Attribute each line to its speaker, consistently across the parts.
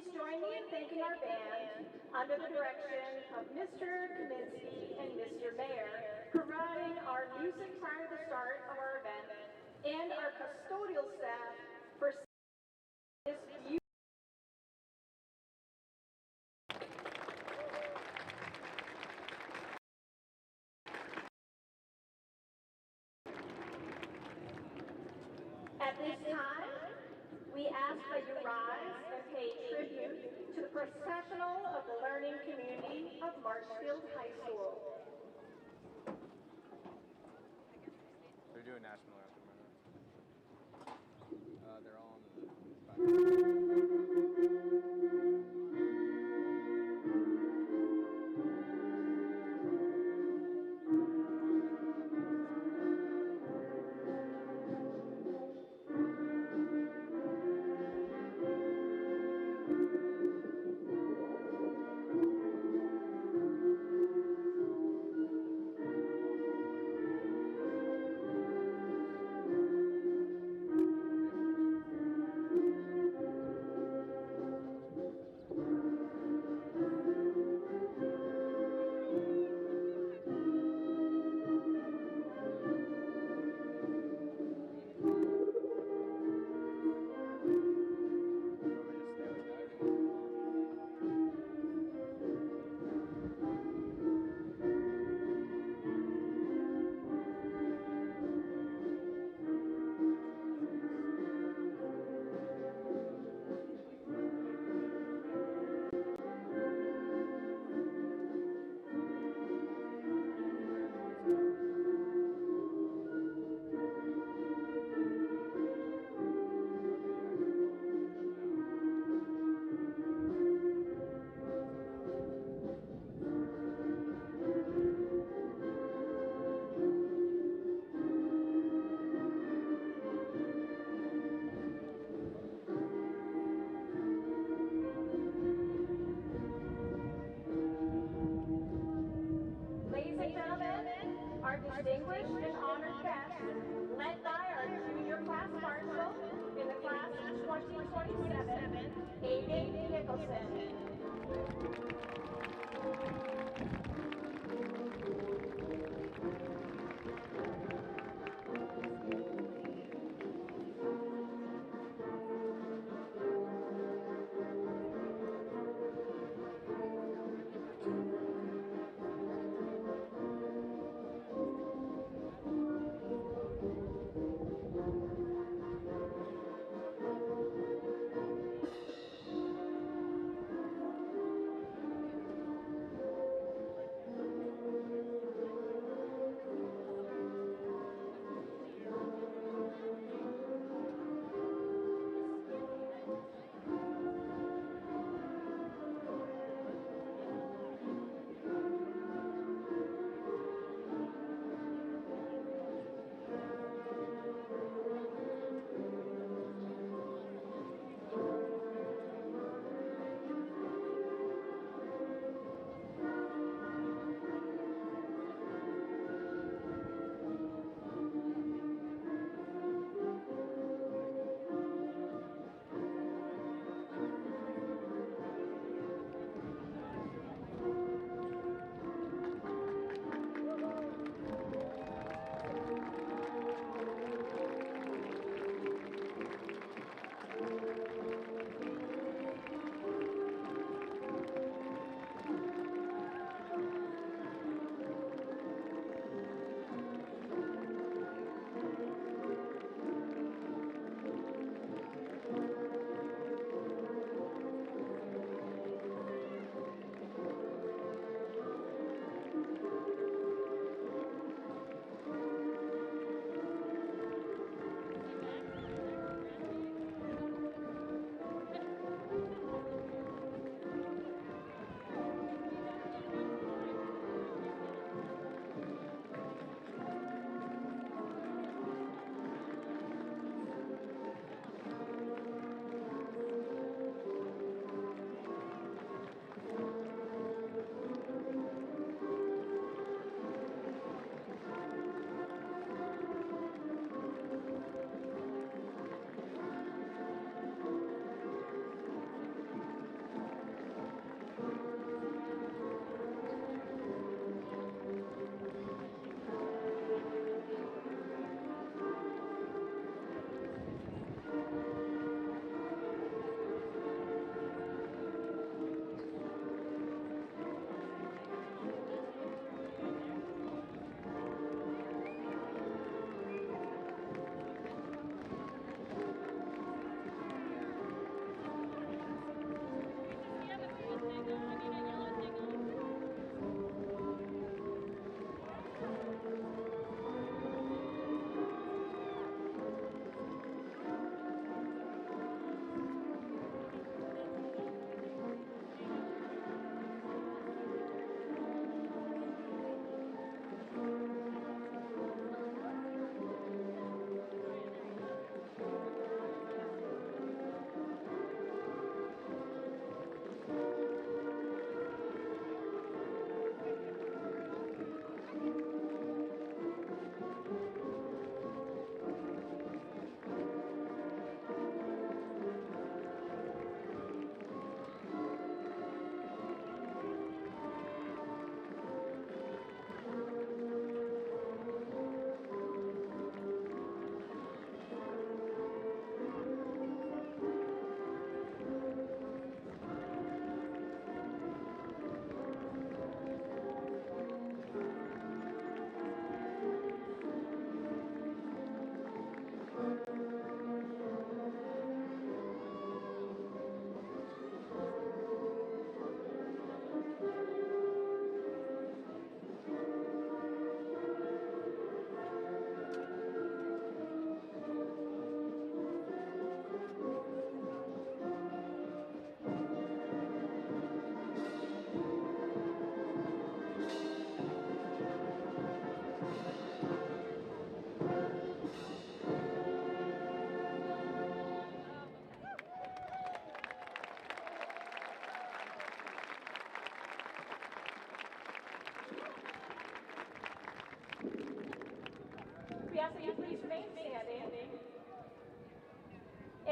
Speaker 1: Please join me in thanking our band under the direction of Mr. Kaminsky and Mr. Mayer, providing our music prior to the start of our event, and our custodial staff for this beautiful. At this time, we ask that you rise and pay tribute to the professional of the learning community of Marshfield High School.
Speaker 2: They're doing national anthem right now. They're all on the
Speaker 1: Ladies and gentlemen, our distinguished and honored guests, led by our junior class marshal in the class of 2027, Aiden Nicholson.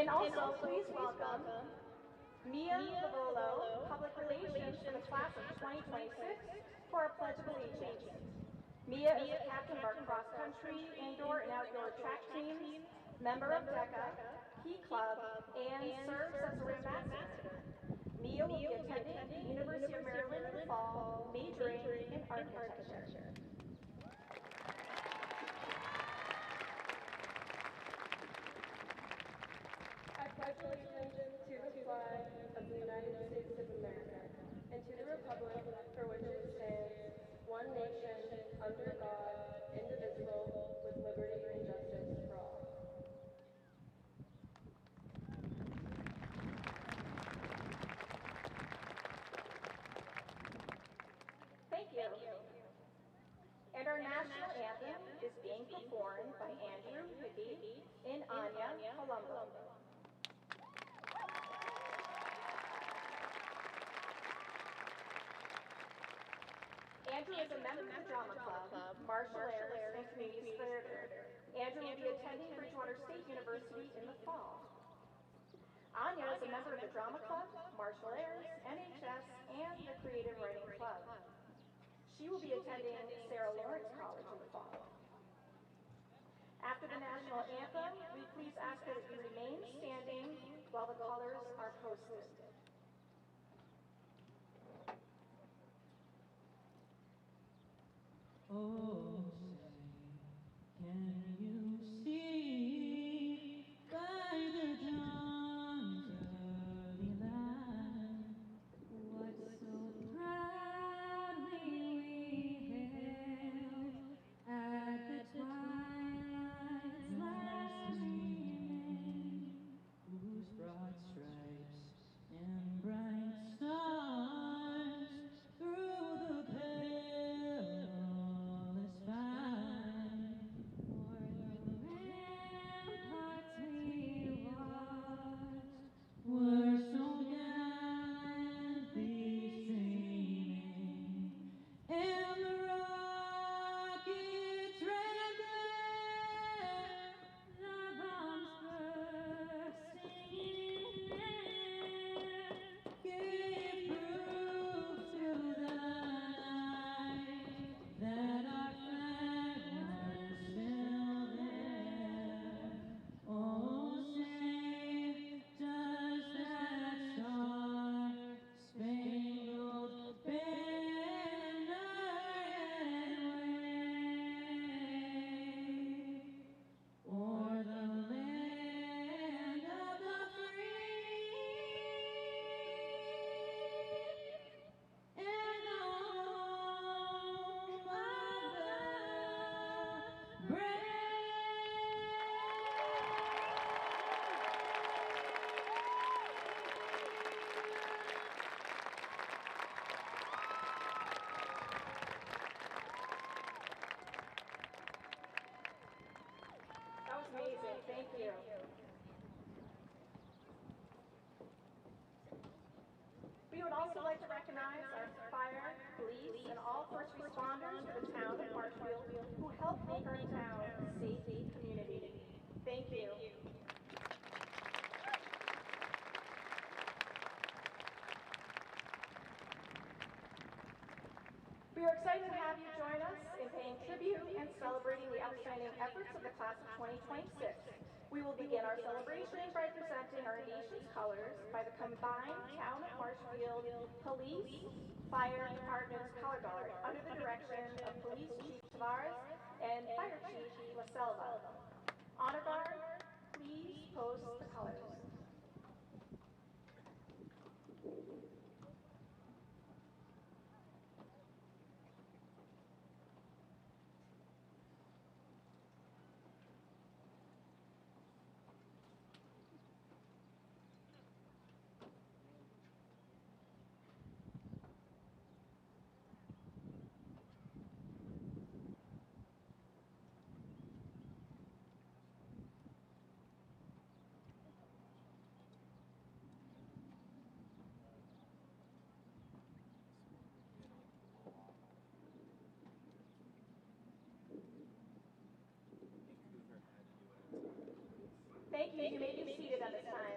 Speaker 1: And also, please welcome Mia Lavolo, Public Relations for the class of 2026 for our Pledge of Allegiance. Mia is the captain of our cross-country, indoor, and outdoor track teams, member of DECA, Key Club, and serves as our ambassador. Mia will be attending the University of Maryland in the fall, majoring in architecture.
Speaker 3: I pledge allegiance to the flag of the United States of America and to the republic for which it stands, one nation, under God, indivisible, with liberty and justice for all.
Speaker 1: Thank you. And our national anthem is being performed by Andrew Hickey and Anya Colombo. Andrew is a member of the Drama Club, martial arts, and community theater. Andrew will be attending Bridgewater State University in the fall. Anya is a member of the Drama Club, martial arts, MHS, and the Creative Writing Club. She will be attending Sarah Lawrence College in the fall. After the national anthem, we please ask that you remain standing while the colors are posted.
Speaker 4: Oh, say, can you see by the dawn's early light what so proudly we hailed at the twilight's last gleaming, whose broad stripes and bright stars through the perilous fight o'er the ramparts we watched were so gallantly streaming, and the rocket's red glare, the bombs bursting in air, gave proof to the night that our flag was still there. Oh, say, does that star-spangled banner yet wave o'er the land of the free and the home of the brave?
Speaker 1: That was amazing. Thank you. We would also like to recognize our fire, police, and all first responders for the town of Marshfield who help make our town a safe community. Thank you. We are excited to have you join us in paying tribute and celebrating the outstanding efforts of the class of 2026. We will begin our celebration by presenting our nation's colors by the combined Town of Marshfield Police Fire Department's Color Guard under the direction of Police Chief Tavares and Fire Chief La Selva. Honor Guard, please post the colors. Thank you. You may be seated at this time.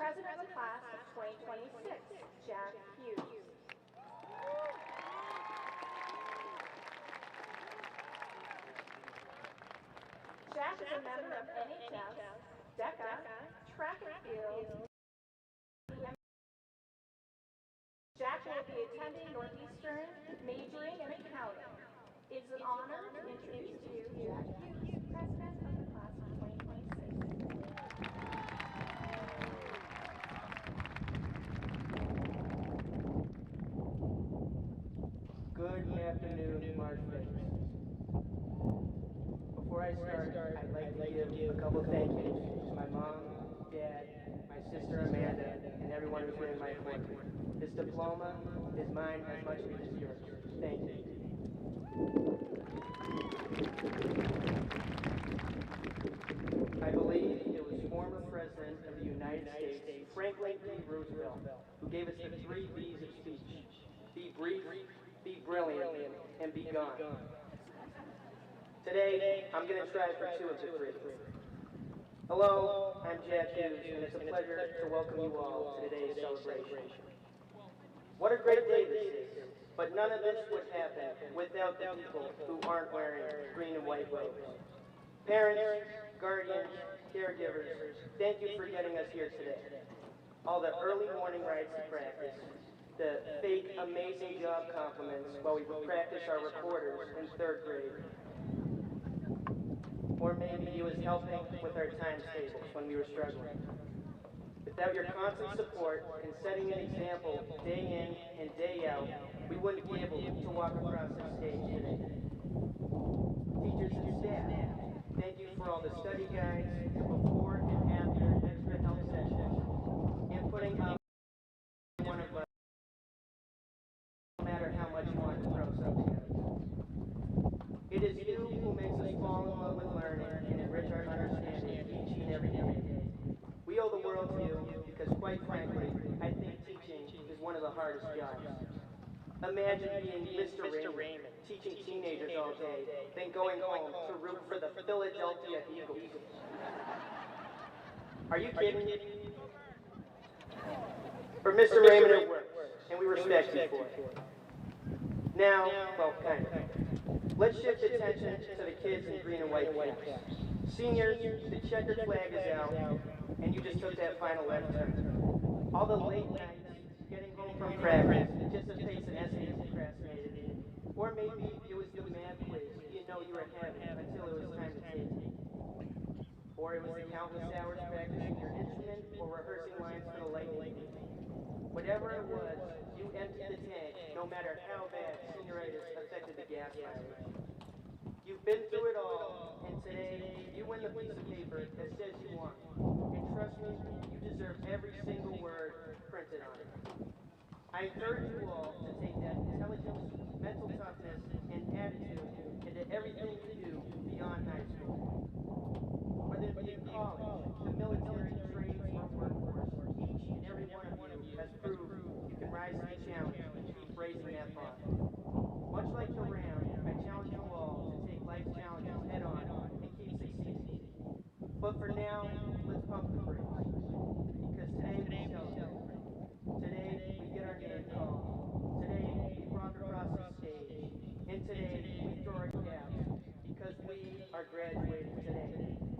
Speaker 1: president of the class of 2026, Jack Hughes. Jack is a member of MHS, DECA, track and field. Jack will be attending Northeastern, majoring in accounting. It is an honor to introduce to you Jack Hughes, president of the class of 2026.
Speaker 5: Good afternoon, Marshmakers. Before I start, I'd like to give a couple thank yous to my mom, dad, my sister Amanda, and everyone who's been in my family. This diploma is mine as much as it is yours. Thank you. I believe it was former President of the United States, Franklin D. Roosevelt, who gave us the 3 B's of speech. Be brief, be brilliant, and be gone. Today, I'm going to try for 2 of the 3. Hello, I'm Jack Hughes, and it's a pleasure to welcome you all to today's celebration. What a great day this is, but none of this would happen without the people who aren't wearing green and white robes. Parents, guardians, caregivers, thank you for getting us here today. All the early morning rides to practice, the fake amazing job compliments while we practice our recorders in 3rd grade. Or maybe he was helping with our times tables when we were struggling. Without your constant support and setting an example day in and day out, we wouldn't be able to walk across this stage today. Teachers and staff, thank you for all the study guides, the before and after extra help sessions, and putting up one of us, no matter how much you want to throw something at us. It is you who makes us fall in love with learning and enrich our understanding each and every day. We owe the world to you because, quite frankly, I think teaching is one of the hardest jobs. Imagine being Mr. Raymond, teaching teenagers all day, then going home to root for the Philadelphia Eagles. Are you kidding? For Mr. Raymond, it works, and we respect you for it. Now, well, kind of. Let's shift attention to the kids in green and white caps. Seniors, the checkered flag is out, and you just took that final left turn. All the late nights, getting home from practice, just to face an essay you procrastinated. Or maybe it was the math quiz you know you were having until it was time to take it. Or it was the countless hours practicing your instrument or rehearsing lines for the lightning thief. Whatever it was, you emptied the tank, no matter how bad senioritis affected the gas mileage. You've been through it all, and today, you win the piece of paper that says you won. And trust me, you deserve every single word printed on it. I encourage you all to take that intelligence, mental toughness, and attitude into everything you do beyond high school. Whether it be in college, the military, trades, or workforce, each and every one of you has proved you can rise to the challenge and keep raising that bar. Much like the Ram, I challenge you all to take life's challenges head on and keep succeeding. But for now, let's pump the brakes. Because today we celebrate. Today we get our name called. Today we rock across the stage. And today we throw our caps because we are graduating today.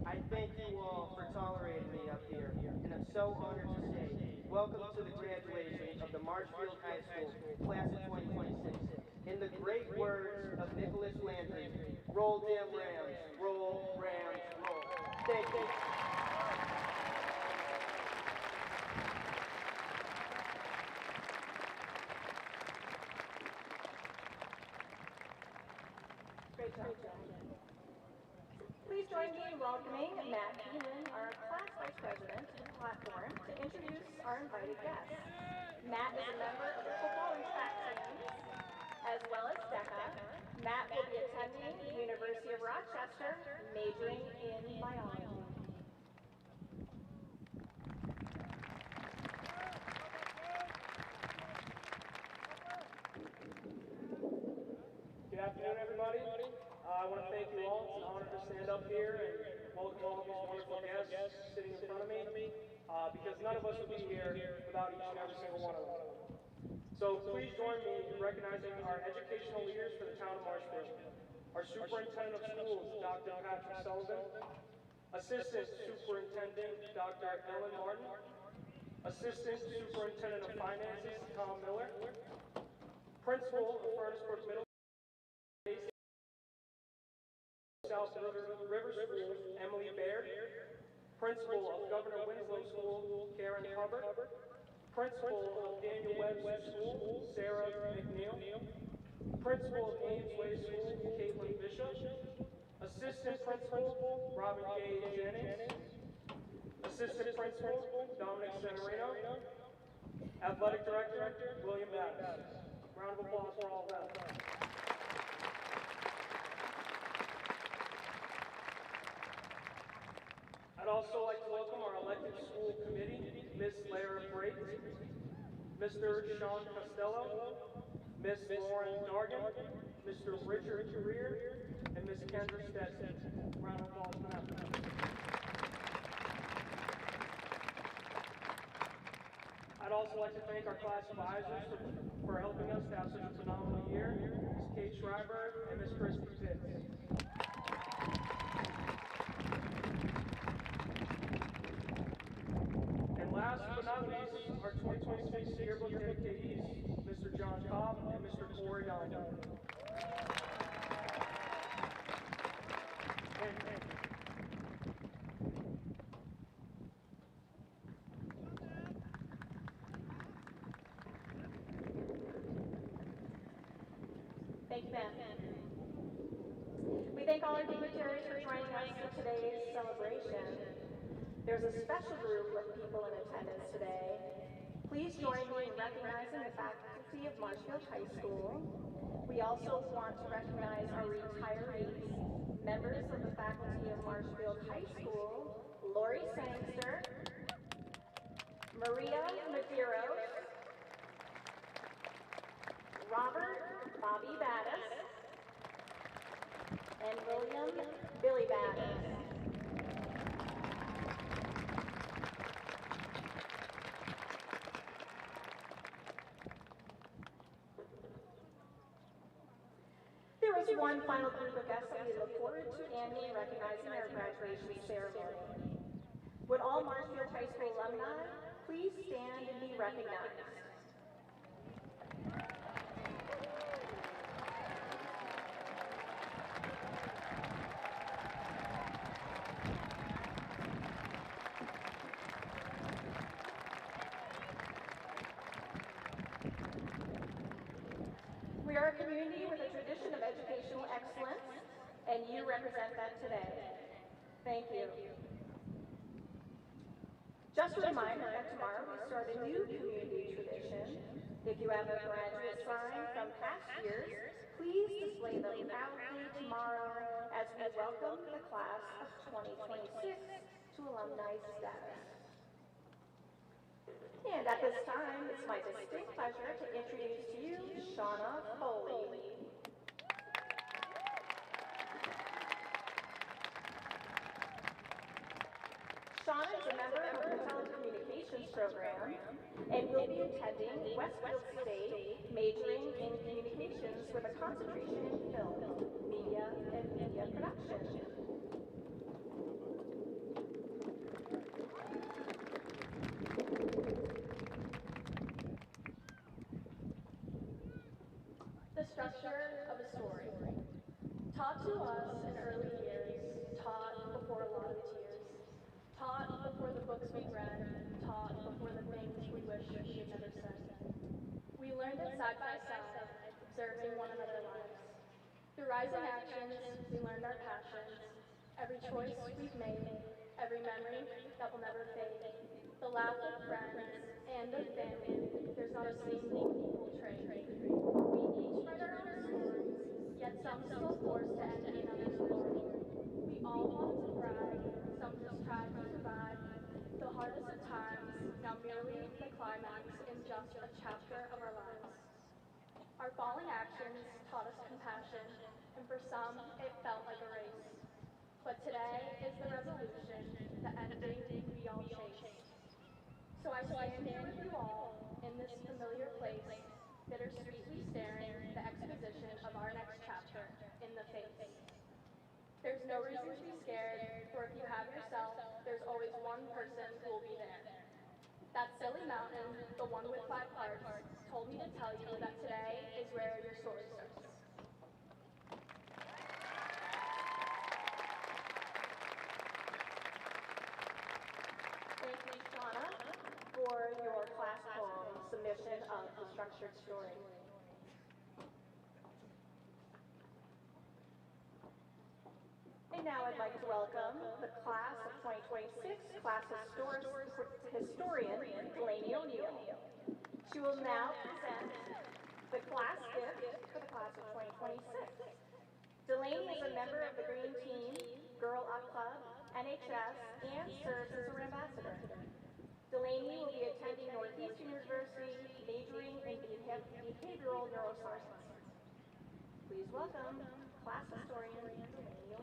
Speaker 5: I thank you all for tolerating me up here, and I'm so honored to say, welcome to the graduation of the Marshfield High School class of 2026. In the great words of Nicholas Landry, roll damn Rams, roll, Rams, roll. Thank you.
Speaker 1: Great job, Jack. Please join me in welcoming Matt Keenan, our class vice president, to the platform to introduce our invited guests. Matt is a member of the football and track teams, as well as DECA. Matt will be attending the University of Rochester, majoring in biology.
Speaker 6: Good afternoon, everybody. I want to thank you all. It's an honor to stand up here and welcome all these wonderful guests sitting in front of me. because none of us would be here without each and every single one of them. So please join me in recognizing our educational leaders for the town of Marshfield. Our Superintendent of Schools, Dr. Patrick Sullivan. Assistant Superintendent, Dr. Ellen Martin. Assistant Superintendent of Finances, Tom Miller. Principal of Furnace Brook Middle South River School, Emily Baird. Principal of Governor Winslow School, Karen Hubbard. Principal of Daniel Webster School, Sarah McNeil. Principal of Amesway School, Caitlin Bishop. Assistant Principal, Robin Gay Jennings. Assistant Principal, Dominic Senorino. Athletic Director, William Maddox. Round of applause for all of them. I'd also like to welcome our elected school committee, Ms. Lara Brake, Mr. Sean Costello, Ms. Lauren Dargan, Mr. Richard Career, and Ms. Kendra Stetson. Round of applause for them. I'd also like to thank our class advisors for helping us to have such a phenomenal year, Ms. Kate Schreiber and Ms. Christy Pitts. And last but not least, our 2026 yearbook dedicatees, Mr. John Cobb and Mr. Corey Donovan.
Speaker 1: Thank you, Ben. We thank all our dignitaries for joining us for today's celebration. There's a special group of people in attendance today. Please join me in recognizing the faculty of Marshfield High School. We also want to recognize our retirees, members of the faculty of Marshfield High School, Lori Sangster, Maria Medeiros, Robert Bobby Battis, and William Billy Battis. There is one final group of guests that we look forward to annually recognizing our graduation ceremony. Would all Marshfield High School alumni please stand and be recognized? We are a community with a tradition of educational excellence, and you represent that today. Thank you. Just a reminder that tomorrow we start a new community tradition. If you have a graduate sign from past years, please display them proudly tomorrow as we welcome the class of 2026 to alumni status. And at this time, it's my distinct pleasure to introduce to you Shauna Foley. Shauna is a member of the telecommunications program and will be attending Westfield State, majoring in communications with a concentration in film, media, and media production.
Speaker 3: The structure of a story. Taught to us in early years, taught before a lot of tears, taught before the books we read, taught before the things we wish we had never said. We learned it side by side, observing one another's lives. Through rising actions, we learned our passions, every choice we've made, every memory that will never fade. The laugh of friends and of family, there's not a single equal trait. We each write our own stories, yet some still forced to end another's glory. We all want to thrive, some just try to survive. The hardest of times, now merely the climax in just a chapter of our lives. Our falling actions taught us compassion, and for some, it felt like a race. But today is the resolution, the ending we all chase. So I stand here with you all in this familiar place, bittersweetly staring the exposition of our next chapter in the face. There's no reason to be scared, for if you have yourself, there's always one person who will be there. That silly mountain, the one with 5 parts, told me to tell you that today is where your story starts. Thank you, Shauna, for your class poem submission of the structured story. And now I'd like to welcome the class of 2026 class historian Delaney O'Neill. She will now present the class gift for the class of 2026. Delaney is a member of the Green Team, Girl Up Club, MHS, and serves as her ambassador. Delaney will be attending Northeastern University, majoring in behavioral neuroscience. Please welcome class historian Delaney O'Neill.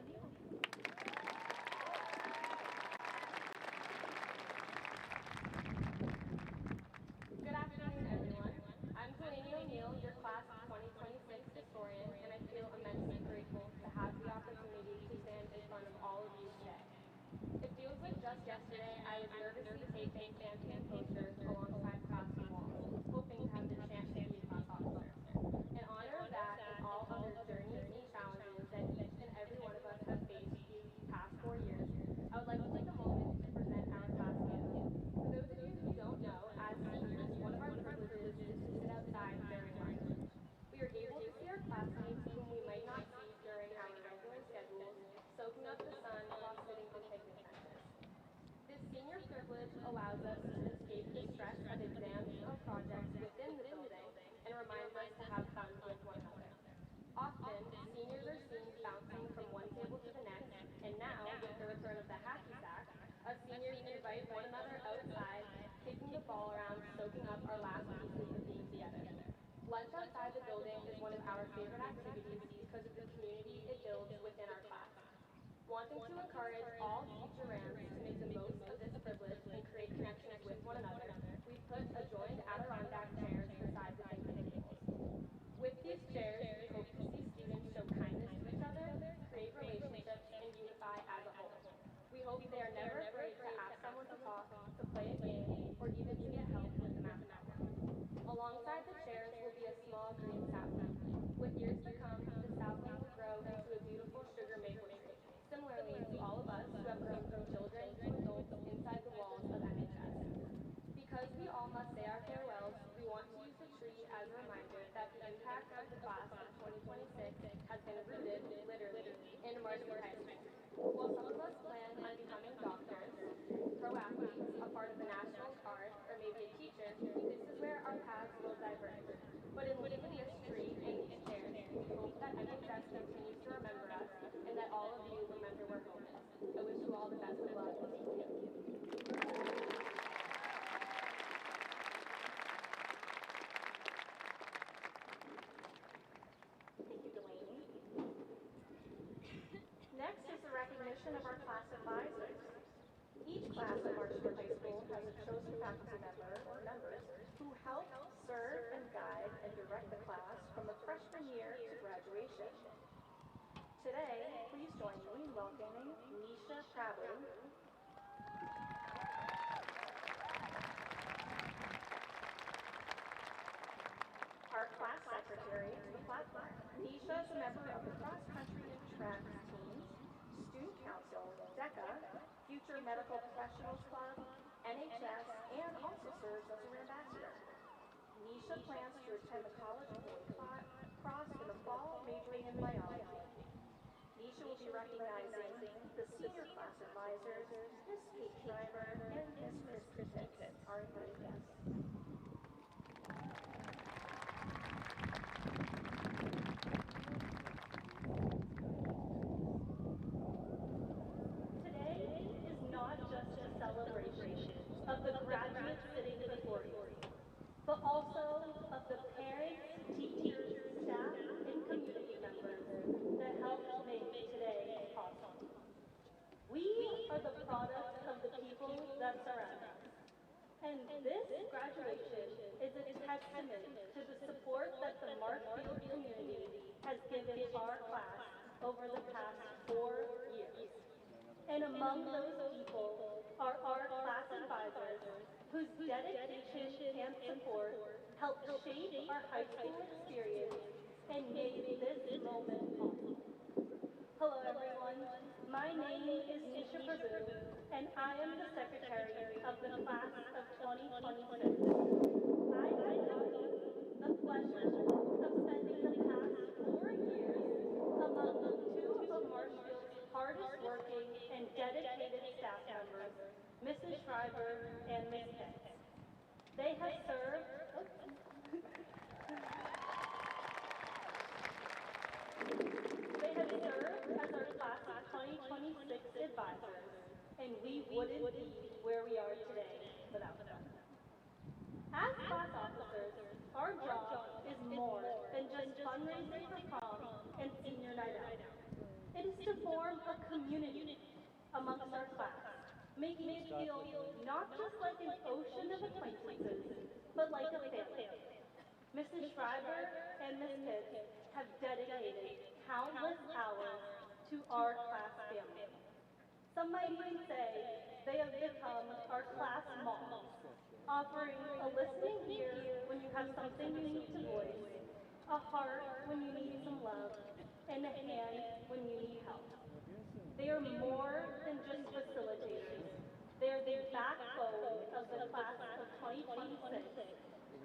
Speaker 3: Good afternoon, everyone. I'm Delaney O'Neill, your class of 2026 historian, and I feel immensely grateful to have the opportunity to stand in front of all of you today. It feels like just yesterday I was nervously taping campaign posters alongside classroom walls, hoping to have the chance to be a class officer. In honor of that and all other journeys and challenges that each and every one of us have faced these past 4 years, I would like to take a moment to present our class gift. For those of you who don't know, as seniors, one of our privileges is to sit outside during lunch. We are able to see our classmates whom we might not see during our regular schedules, soaking up the sun while sitting in picnic benches. This senior privilege allows us to escape the stress of exams or projects within the building and reminds us to have fun with one another. Often, seniors are seen bouncing from one table to the next, and now, with the return of the hacky sack, us seniors invite one another outside, kicking the ball around, soaking up our last pieces of being together. Lunch outside the building is one of our favorite activities because of the community it builds within our class. Wanting to encourage all future Rams to make the most of this privilege and create connections with one another, we put adjoined Adirondack chairs beside the picnic tables. With these chairs, we hope to see students show kindness to each other, create relationships, and unify as a whole. We hope they are never afraid to ask someone to talk, to play a game, or even to get help with the math problem. Alongside the chairs will be a small green sapling. With years to come, the sapling will grow into a beautiful sugar maple tree, similarly to all of us who have grown from children to adults inside the walls of MHS. Because we all must say our farewells, we want to use the tree as a reminder that the impact of the class of 2026 has been rooted, literally, in Marcy High School. While some of us plan on becoming doctors, pro athletes, a part of the National Guard, or maybe a teacher, this is where our paths will diverge. But in leaving this tree and these chairs, we hope that MHS continues to remember us and that all of you remember where home is. I wish you all the best of luck. Thank you. Thank you, Delaney. Next is the recognition of our class advisors. Each class at Marshfield High School has a chosen faculty member or members who help serve and guide and direct the class from the freshman year to graduation. Today, please join me in welcoming Nisha Prabhu, our class secretary, to the platform. Nisha is a member of the cross-country and track teams, Student Council, DECA, Future Medical Professionals Club, NHS, and also serves as her ambassador. Nisha plans to attend the College of Holy Cross in the fall, majoring in biology. Nisha will be recognizing the senior class advisors, Miss Kate Schreiber and Miss Christy Pitts, our invited guests. Today is not just a celebration of the graduates sitting before you, but also of the parents, teachers, staff, and community members that helped make today possible. We are the product of the people that surround us. And this graduation is a testament to the support that the Marshfield community has given our class over the past 4 years. And among those people are our class advisors whose dedication and support helped shape our high school experience and made this moment possible. Hello everyone, my name is Nisha Prabhu and I am the secretary of the class of 2026. I have gotten the pleasure of spending the past 4 years among two of Marshfield's hardest working and dedicated staff members, Mrs. Schreiber and Ms. Pitts. They have served as our class of 2026 advisors, and we wouldn't be where we are today without them. As class officers, our job is more than just fundraising for prom and senior night out. It is to form a community amongst our class, making it feel not just like an ocean of acquaintances, but like a family. Mrs. Schreiber and Ms. Pitts have dedicated countless hours to our class family. Some might even say they have become our class moms, offering a listening ear when you have something you need to voice, a heart when you need some love, and a hand when you need help. They are more than just facilitators. They are the backbone of the class of 2026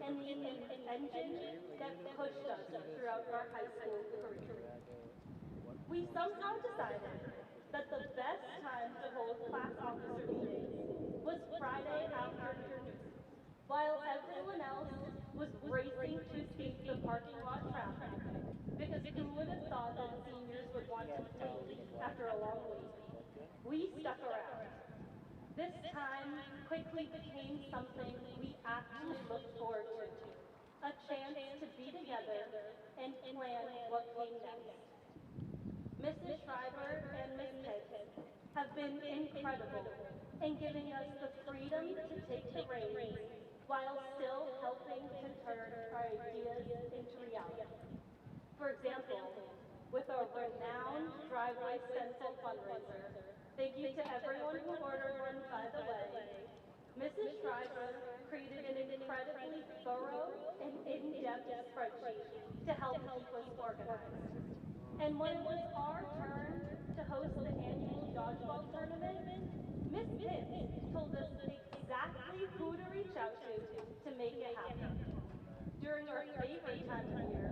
Speaker 3: and the engine that pushed us throughout our high school career. We somehow decided that the best time to hold class officer meetings was Friday afternoon, while everyone else was racing to escape the parking lot traffic, because who would have thought that seniors would want to flee after a long week? We stuck around. This time quickly became something we actually looked forward to, a chance to be together and plan what came next. Mrs. Schreiber and Ms. Pitts have been incredible in giving us the freedom to take the reins while still helping to turn our ideas into reality. For example, with our renowned driveway stencil fundraiser, thank you to everyone who ordered one, by the way, Mrs. Schreiber created an incredibly thorough and in-depth spreadsheet to help keep us organized. And when it was our turn to host the annual dodgeball tournament, Miss Pitts told us exactly who to reach out to make it happen. During our favorite time of year,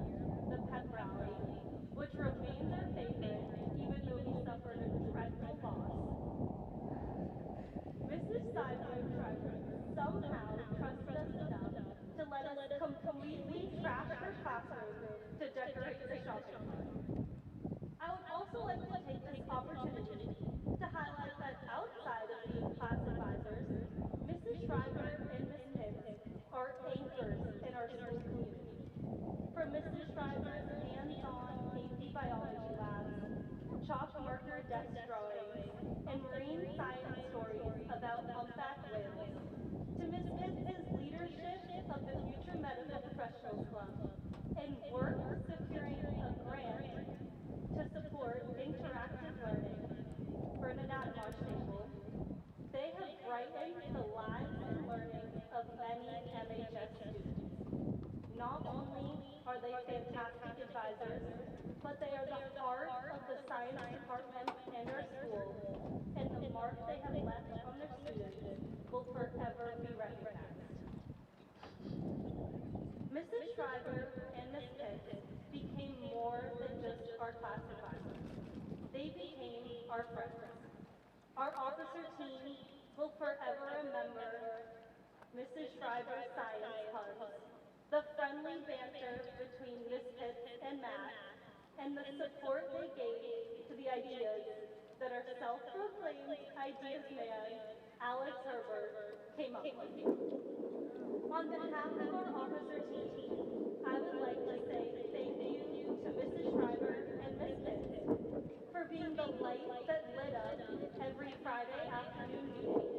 Speaker 3: the pep rally, which remains our favorite even though we suffered a dreadful loss, Mrs. Schreiber somehow trusted us enough to let us completely trash her classroom to decorate the shopping cart. I would also like to take this opportunity to highlight that outside of being class advisors, Mrs. Schreiber and Ms. Pitts are anchors in our school community. From Mrs. Schreiber's hands-on AP biology labs, chalk marker desk drawings, and marine science stories about humpback whales, to Ms. Pitts' leadership of the Future Medical Professionals Club, and work securing a grant to support interactive learning for an anatomy table, they have brightened the lives and learning of many MHS students. Not only are they fantastic advisors, but they are the heart of the science department and our school, and the mark they have left on their students will forever be recognized. Mrs. Schreiber and Ms. Pitts became more than just our class advisors. They became our friends. Our officer team will forever remember Mrs. Schreiber's science puns, the friendly banter between Ms. Pitts and Matt, and the support they gave to the ideas that our self-proclaimed ideas man, Alex Herbert, came up with. On behalf of our officer team, I would like to say thank you to Mrs. Schreiber and Ms. Pitts for being the light that lit up every Friday afternoon meeting.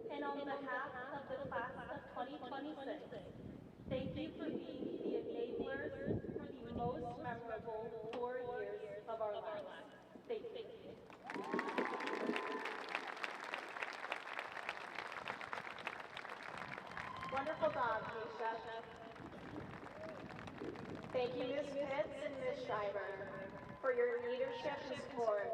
Speaker 3: And on behalf of the class of 2026,
Speaker 1: 2026. Thank you for being the enablers for the most memorable 4 years of our lives. Thank you. Wonderful job, Keisha. Thank you, Ms. Pitts and Ms. Schreiber, for your leadership and support.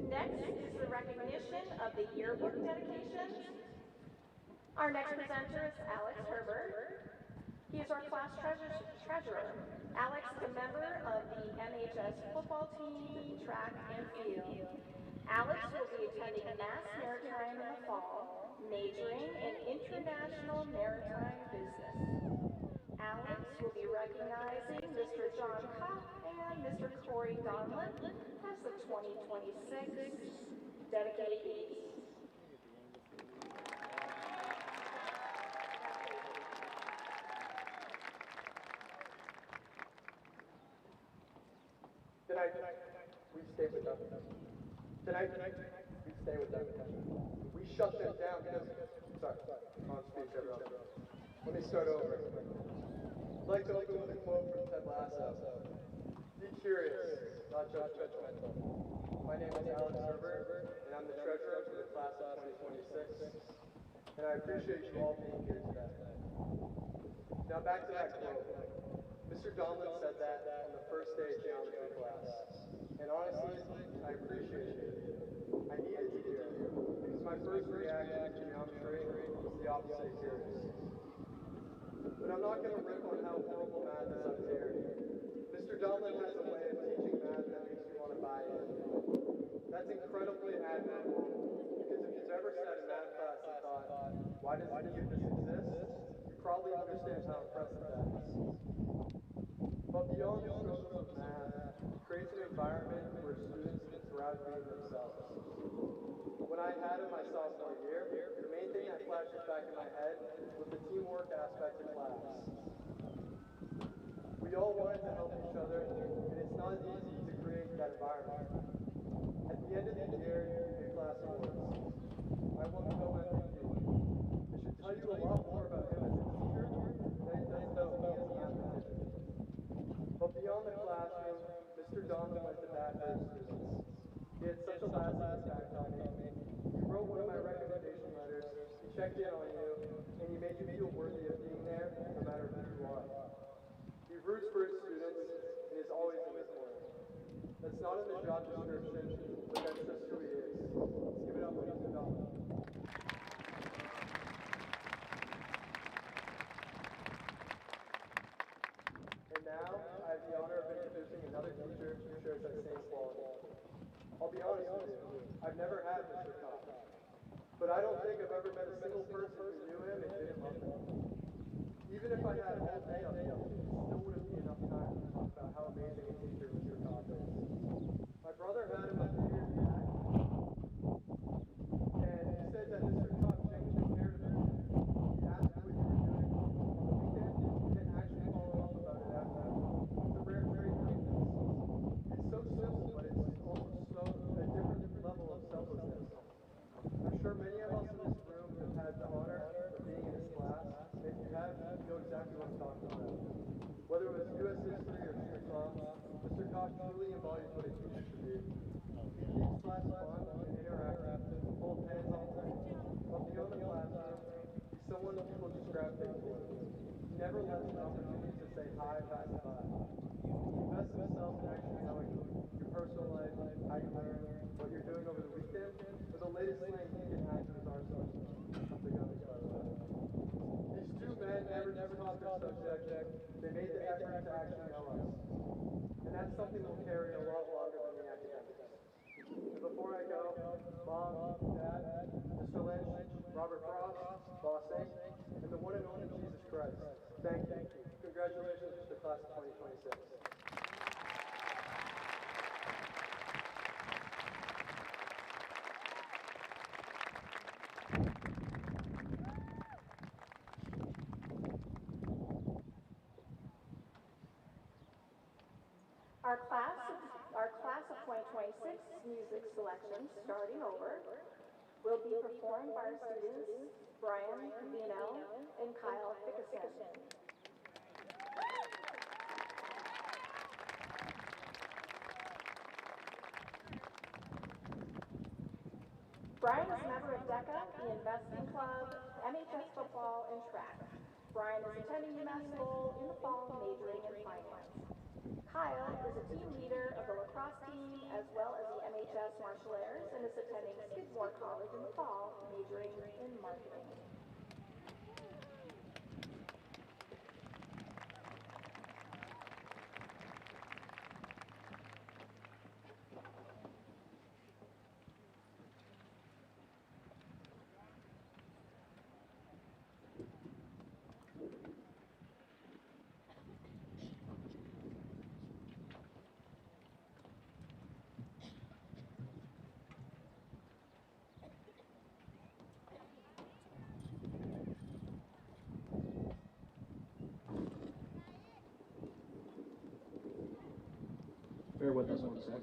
Speaker 1: Next is the recognition of the yearbook dedications. Our next presenter is Alex Herbert. He is our class treasurer. Alex is a member of the MHS football team, track, and field. Alex will be attending Mass Maritime in the fall, majoring in International Maritime Business. Alex will be recognizing Mr. John Kopp and Mr. Corey Donlin as the 2026 dedicatees.
Speaker 7: Tonight, we stay with them. Tonight, we stay with them. We shut them down because, sorry, on speech, everyone. Let me start over. I'd like to open with a quote from Ted Lasso. Be curious, not judgmental. My name is Alex Herbert, and I'm the treasurer for the class of 2026, and I appreciate you all being here today. Now back to that quote. Mr. Donlin said that on the first day of geometry class. And honestly, I appreciated it. I needed to hear it, because my first reaction to geometry was the opposite of curious. But I'm not going to rip on how horrible math is up here. Mr. Donlin has a way of teaching math that makes you want to buy in. That's incredibly admirable, because if you've ever sat in math class and thought, why does any of this exist? You probably understand how impressive that is. But beyond the struggles of math, it creates an environment where students can thrive being themselves. When I had in my sophomore year, the main thing that flashes back in my head was the teamwork aspect of class. We all wanted to help each other, and it's not easy to create that environment. At the end of the year, you get class awards. I won the co-MVP. It should tell you a lot more about him as a teacher than it does about me as a mathematician. But beyond the classroom, Mr. Donlin went to bat for his students. He had such a lasting impact on me. He wrote one of my recommendation letters, he checked in on you, and he made you feel worthy of being there, no matter who you are. He roots for his students, and is always in their corner. That's not in the job description, but that's just who he is. Let's give it up for Mr. Donlin. And now, I have the honor of introducing another teacher who shares that same quality. I'll be honest with you, I've never had Mr. Kopp. But I don't think I've ever met a single person who knew him and didn't love him. Even if I had all day up here, it still wouldn't be enough time to talk about how amazing a teacher Mr. Kopp is. My brother had him a few years back, and he said that Mr. Kopp genuinely cared about him. He asked you what you were doing on the weekend, and then actually followed up about it after that. It's a rare trait of greatness. It's so simple, but it's also so a different level of selflessness. I'm sure many of us in this room have had the honor of being in his class. If you have, you know exactly what I'm talking about. Whether it was U.S. history or street law, Mr. Kopp truly embodies what a teacher should be. He keeps class fun and interactive, full of hands-on learning. But beyond the classroom, he's someone people just gravitate towards. He never lets an opportunity to say hi pass by. He invests himself in actually knowing your personal life, how you learn, what you're doing over the weekend, or the latest slang he can add to his arsenal. I'm big on this, by the way. These two men never taught their subject. They made the effort to actually know us. And that's something that will carry a lot longer than the academics. And before I go, Mom, Dad, Mr. Lynch, Robert Frost, Boss Inc., and the one and only Jesus Christ, thank you. Congratulations to the class of 2026.
Speaker 1: Our class of 2026 music selections, starting over, will be performed by our students Brian Covino and Kyle Fickerson. Brian is a member of DECA, the Investing Club, MHS football, and track. Brian is attending UMass Lowell in the fall, majoring in finance. Kyle is a team leader of the lacrosse team as well as the MHS Marshallers and is attending Skidmore College in the fall, majoring in marketing.
Speaker 8: Bear with us 1 sec.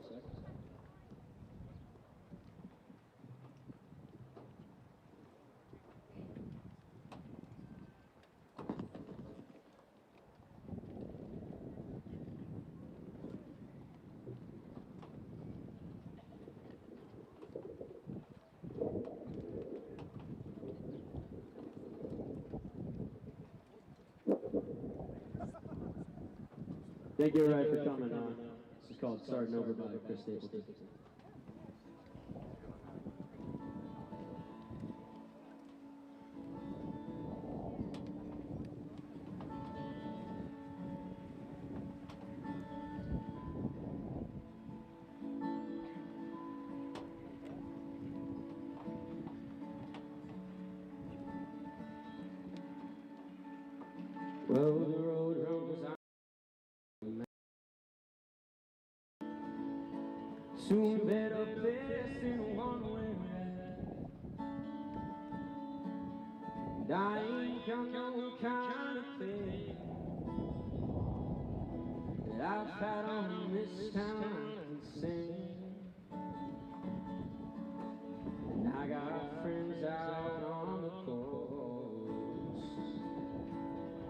Speaker 8: Thank you, everybody, for coming on. This is called Starting Over by Chris Stapleton. Well, the road runs out to a better place in one way. And I ain't got no kind of faith that I've had on this town I can sing. And I got friends out on the coast.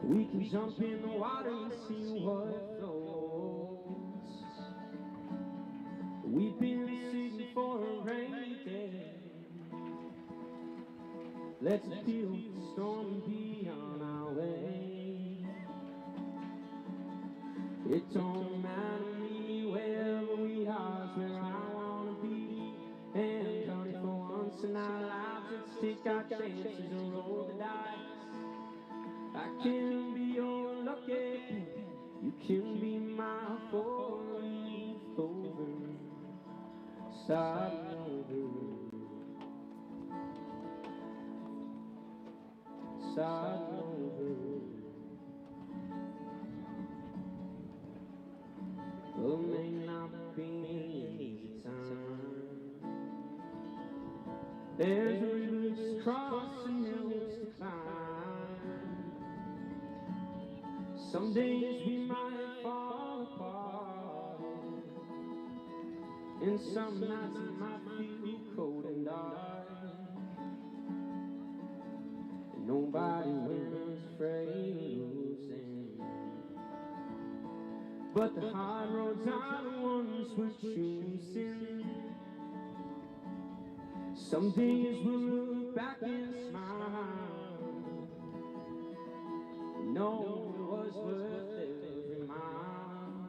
Speaker 8: We can jump in the water and see what floats. We've been sitting for a rainy day. Let's feel the storm and be on our way. It don't matter to me wherever we are, it's where I wanna be. And honey, for once in our lives, let's take our chances and roll the dice. I can be your lucky, you can be my four-leaf clover. Starting over, starting over. Oh, may not be an easy time. There's rivers to cross and hills to climb. Some days we might fall apart, and some nights it might feel cold and dark. And nobody wins afraid of losing, but the hard roads are the ones we're choosing. Some days we'll look back and smile, and know it was worth every mile.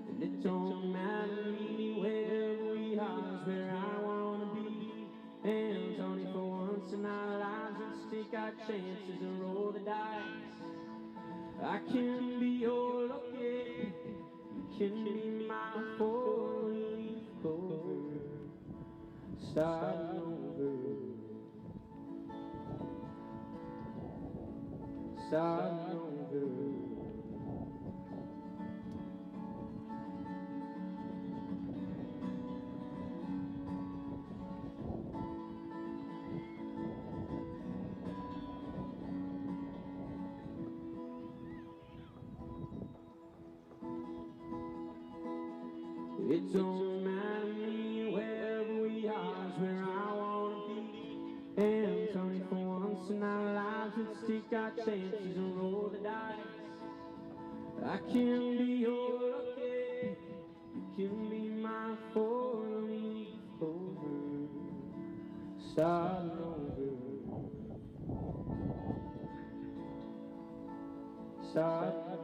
Speaker 8: And it don't matter to me wherever we are, is where I wanna be. And only for once in our lives, let's take our chances and roll the dice. I can be your lucky, you can be my four-leaf clover. Starting over, starting over. It don't matter to me, wherever we are is where I wanna be. And Tony, for once in our lives, let's take our chances and roll the dice. I can be your lucky, you can be my four-leaf clover, starting over, starting over.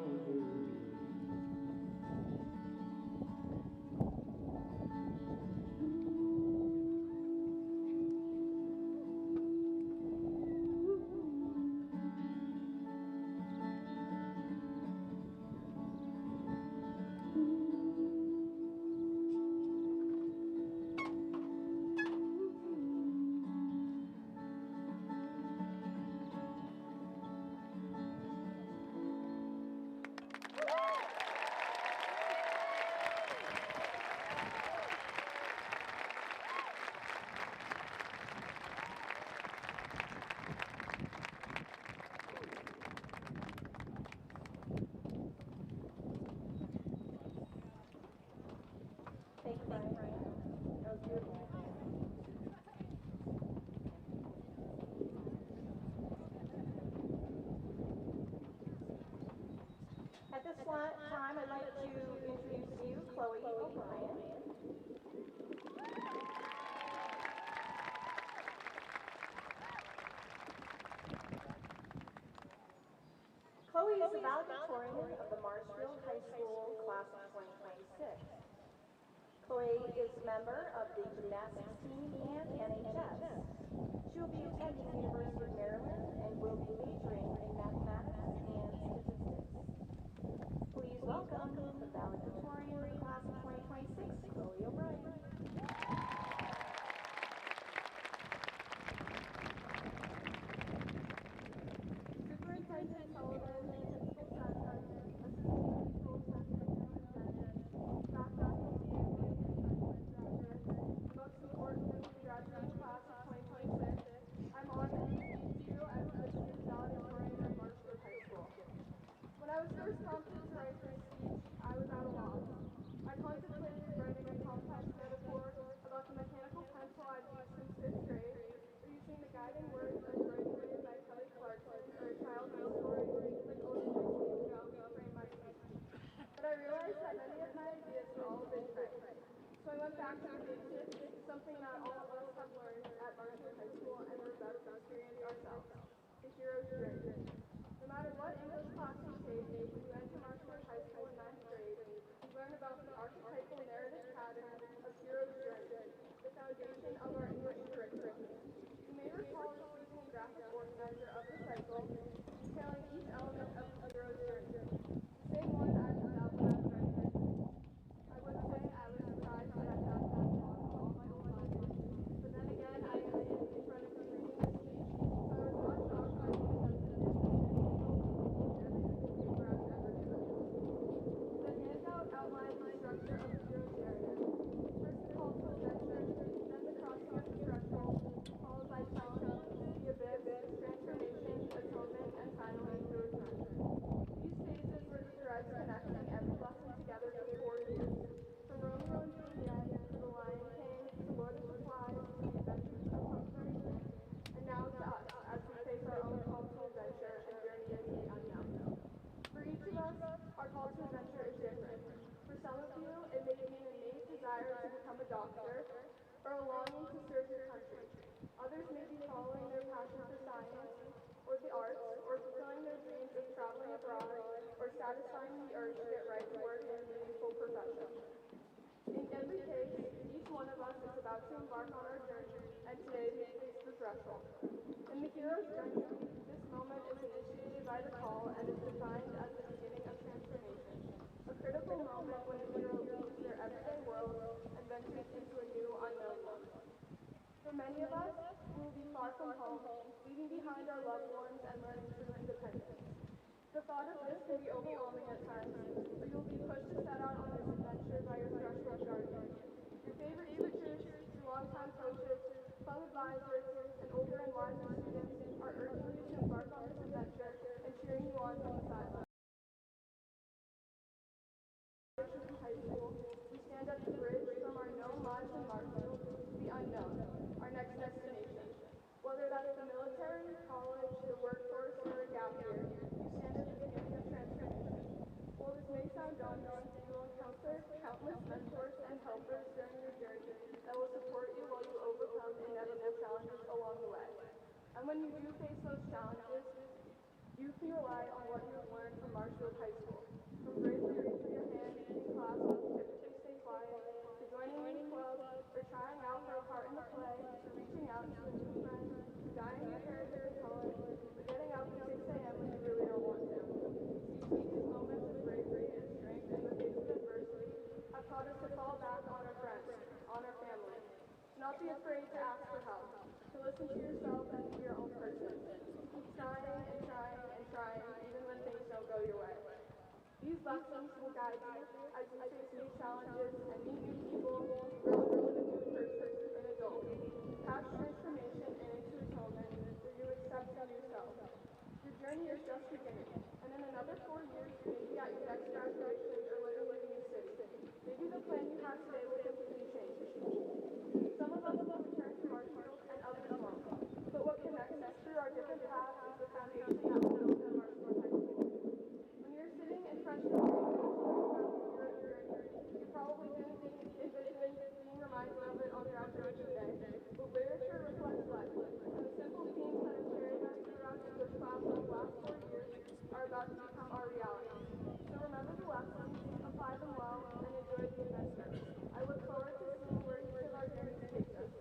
Speaker 1: Thank you, Brian. That was beautiful. At this time, I'd like to introduce you, Chloe O'Brien. Chloe is the valedictorian of the Marshfield High School class of 2026. Chloe is a member of the gymnastics team and MHS. She will be attending the University of Maryland and will be majoring in mathematics and statistics. Please welcome the valedictorian of the class of 2026, Chloe O'Brien.
Speaker 3: Superintendent Sullivan, Principal Sutton, Assistant Principal Superintendent, staff faculty, and graduates, and most importantly, the graduating class of 2026, I'm honored to introduce you as the student valedictorian of Marshfield High School. When I was first prompted to write this speech, I was at a loss. I contemplated writing a complex metaphor about the mechanical pencil I've used since 5th grade, or using the guiding words of Writing Away by Kelly Clarkson, or a childhood story like Ocean Came Go to frame my speech. But I realized that many of my ideas were all a bit trite. So I went back to the basics, something that all of us have learned at Marshfield High School and we're about to experience ourselves, the hero's journey. No matter what English class you take, when you enter Marshfield High School in 9th grade, you learn about the archetypal narrative pattern of hero's journey, the foundation of our English curriculum. You may recall receiving a graphic organizer of the cycle, detailing each element of the hero's journey. The same one I pulled out when I was writing my speech. I would say I was surprised that I found that on all my old binders, but then again, I am standing in front of you reading this speech, so I was not shocked by the extensiveness of this single each and every bit of paper I've ever given. The handout outlines the structure of the hero's narrative. First the call to adventure, then the crossing of the threshold, followed by challenges, the abyss, transformation, atonement, and finally the return. These phases were the threads connecting every lesson together for 4 years. From Romeo and Juliet to The Lion King to Lord of the Flies to the Adventures of Huckleberry Finn, and now to us as we face our own call to adventure and journey into the unknown. For each of us, our call to adventure is different. For some of you, it may be an innate desire to become a doctor or a longing to serve your country. Others may be following their passion for science or the arts, or fulfilling their dreams of traveling abroad, or satisfying the urge to get right to work in a meaningful profession. In every case, each one of us is about to embark on our journey, and today we face the threshold. In the hero's journey, this moment is initiated by the call and is defined as the beginning of transformation, a critical moment when the hero leaves their everyday world and ventures into a new unknown one. For many of us, we will be far from home, leaving behind our loved ones and learning true independence. The thought of this can be overwhelming at times, but you will be pushed to set out on this adventure by your threshold guardian. Your favorite teachers, your longtime coaches, club advisors, and older and wiser students are urging you to embark on this adventure and cheering you on from the sidelines. From high school, we stand at the it's the military, college, the workforce, or a gap year, you stand at the beginning of transformation. While this may sound daunting, you will encounter countless mentors and helpers during your journey that will support you while you overcome inevitable challenges along the way. And when you do face those challenges, you can rely on what you have learned from Marshfield High School. From bravely raising your hand in class when you typically stay quiet, to joining a new club, or trying out for a part in the play, to reaching out to a new friend, to dyeing your hair a different color, to getting up at 6 a.m. when you really don't want to. These moments of bravery and strength in the face of adversity have taught us to fall back on our friends, on our family, to not be afraid to ask for help, to listen to yourself and be your own person, to keep trying and trying and trying even when things don't go your way. These lessons will guide you as you face new challenges and meet new people, grow into a new person, an adult, past transformation and into atonement, where you accept your new self. Your journey is just beginning, and in another 4 years, you may be at your next graduation or living in a new city. Maybe the plan you have today will completely change. Some of us will return to Marshfield and others won't. But what connects us through our different paths is the foundation that was built at Marshfield High School. When you're sitting in freshman year journey, you probably didn't envision being reminded of it on graduation day. But literature reflects life, and the simple themes that have carried us throughout English class for the last 4 years are about to become our reality. So remember the lessons, apply them well, and enjoy the adventure. I look forward to seeing where each of our journeys takes us.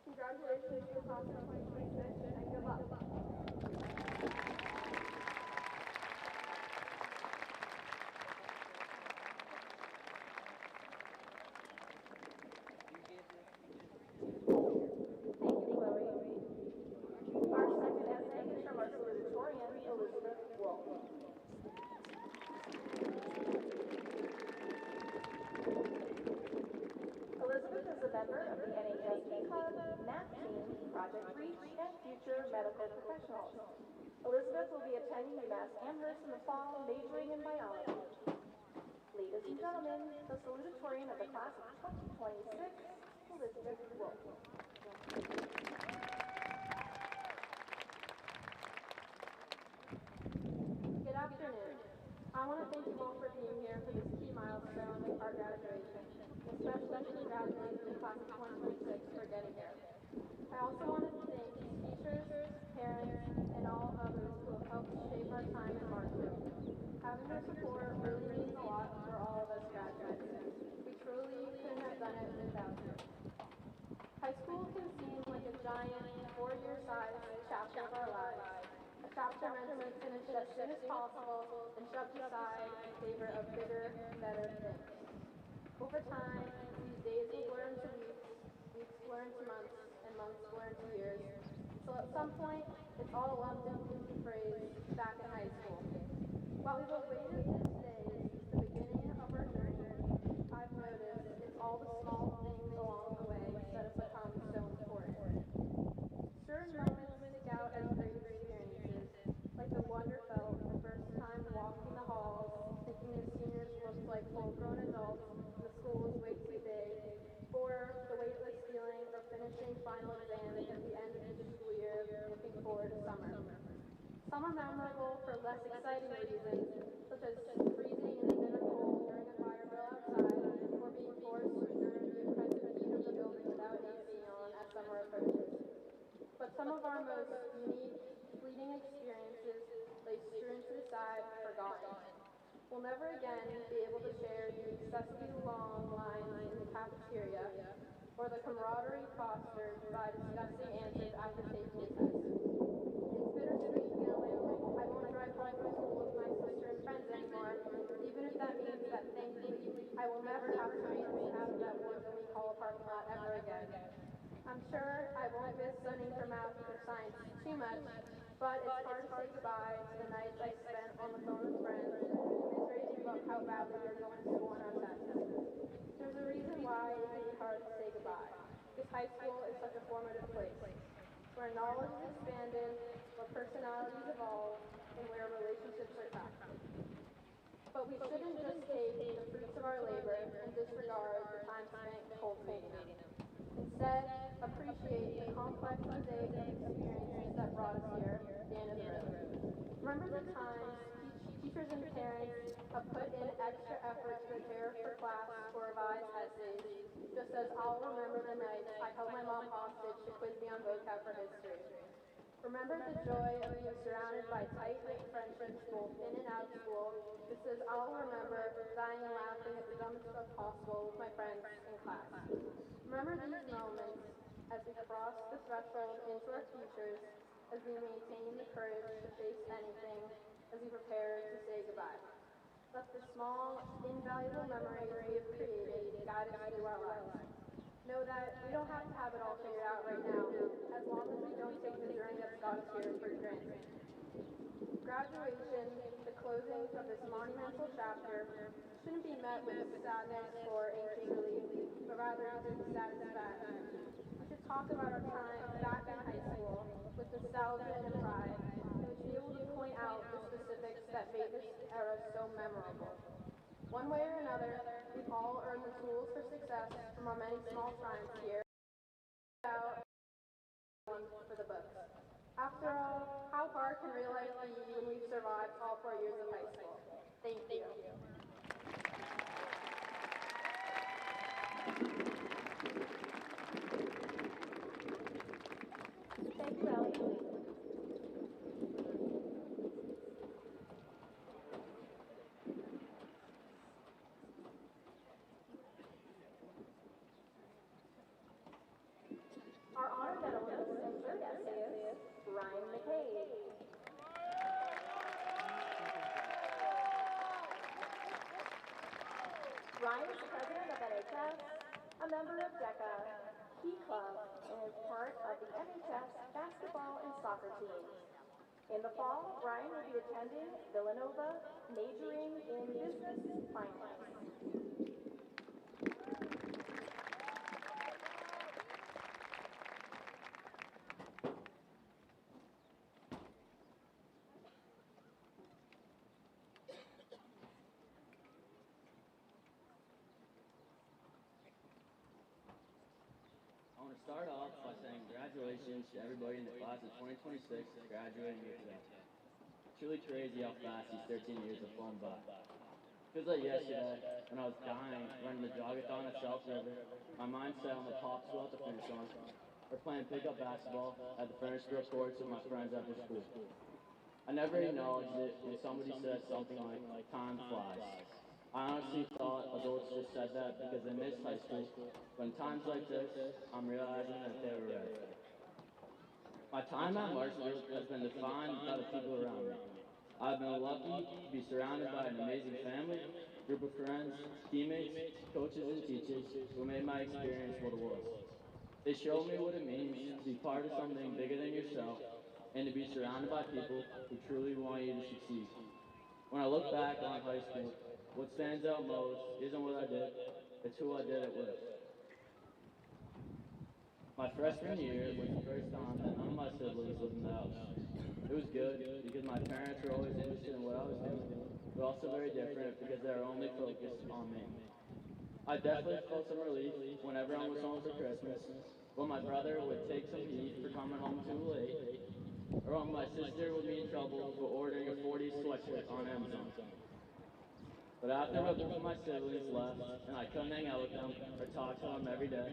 Speaker 3: Congratulations to the class of 2026, and good luck.
Speaker 1: Our second essay is from our salutatorian, Elizabeth Wolf. Elizabeth is a member of the MHS Club, Math Team, Project Reach, and Future Medical Professionals. Elizabeth will be attending UMass Amherst in the fall, majoring in biology. Ladies and gentlemen, the salutatorian of the class of 2026, Elizabeth Wolf. Good afternoon. I want to thank you all for being here for this key milestone of our graduation, especially to congratulate the class of 2026 for getting here. I also want to thank teachers, parents, and all others who have helped shape our time in Marshfield. Having your support really means a lot for all of us graduates. We truly couldn't have done it without you. High school can seem like a giant, 4-year-sized chapter of our lives. A chapter meant to be finished as soon as possible and shoved aside in favor of bigger, better things. Over time, these days will blur into weeks, weeks blur into months, and months blur into years. So at some point, it's all lumped into the phrase, back in high school. While we've awaited this day since the beginning of our journey, I've noticed it's all the small things along the way that have become so important. Certain moments stick out as great experiences, like the wonder felt the first time walking the halls, thinking the seniors looked like full-grown adults and the school was way too big, or the weightless feeling of finishing final exams at the end of each school year, looking forward to summer. Some are memorable for less exciting reasons, such as freezing in the bitter cold during a fire drill outside, or being forced to endure the oppressive heat of the building without AC on as summer approaches. But some of our most unique, fleeting experiences lay strewn to the side, forgotten. We'll never again be able to share the excessively long lines in the cafeteria, or the camaraderie fostered by discussing answers after taking a test. It's bittersweet knowing I won't drive home from school with my sister and friends anymore, even if that means that thankfully I will never have to make it out of that woods we call a parking lot ever again. I'm sure I won't miss studying for math or science too much, but it's hard to say goodbye to the nights I spent on the phone with friends, commiserating about how badly we were going to school on our tests. There's a reason why it can be hard to say goodbye, because high school is such a formative place, where knowledge is expanded, where personalities evolve, and where relationships are crafted. But we shouldn't just take the fruits of our labor and disregard the time spent cultivating them. Instead, appreciate the complex mosaic of experiences
Speaker 3: Remember the times teachers and parents have put in extra effort to prepare for class or revise essays, just as I'll remember the nights I held my mom hostage to quiz me on vocab for history. Remember the joy of being surrounded by tight-knit friendships both in and out of school, just as I'll remember dying and laughing at the dumbest stuff possible with my friends in class. Remember these moments as we cross the threshold into our futures, as we maintain the courage to face anything, as we prepare to say goodbye. Let the small, invaluable memories we have created guide us through our lives. Know that we don't have to have it all figured out right now, as long as we don't take the journey that's got us here for granted. Graduation, the closing of this monumental chapter, shouldn't be met with sadness or anxious relief, but rather deep satisfaction. We should talk about our time back in high school with nostalgia and pride, and we should be able to point out the specifics that made this era so memorable. One way or another, we've all earned the tools for success from our many small triumphs here. Out one for the books. After all, how hard can real life be when we've survived all 4 years of high school? Thank you.
Speaker 1: Thank you, Ellie. Our honor medalist and third essayist, Ryan McCabe. Ryan is president of MHS, a member of DECA, Key Club, and is part of the MHS basketball and soccer teams. In the fall, Ryan will be attending Villanova, majoring in business finance.
Speaker 9: I want to start off by saying congratulations to everybody in the class of 2026 graduating here today. It's truly crazy how fast these 13 years have flown by. Feels like yesterday, when I was dying, running the jogathon at South River, my mind set on the popsicle at the finish line, or playing pickup basketball at the Furnace Brook courts with my friends after school. I never acknowledged it when somebody said something like, time flies. I honestly thought adults just said that because they missed high school, but in times like this, I'm realizing that they were right. My time at Marshfield has been defined by the people around me. I've been lucky to be surrounded by an amazing family, group of friends, teammates, coaches, and teachers who made my experience what it was. They showed me what it means to be part of something bigger than yourself and to be surrounded by people who truly want you to succeed. When I look back on high school, what stands out most isn't what I did, it's who I did it with. My freshman year was the first time that none of my siblings lived in the house. It was good because my parents were always interested in what I was doing, but also very different because they were only focused on me. I definitely felt some relief when everyone was home for Christmas, when my brother would take some heat for coming home too late, or when my sister would be in trouble for ordering a 40s sweatshirt on Amazon. But after both of my siblings left and I couldn't hang out with them or talk to them every day,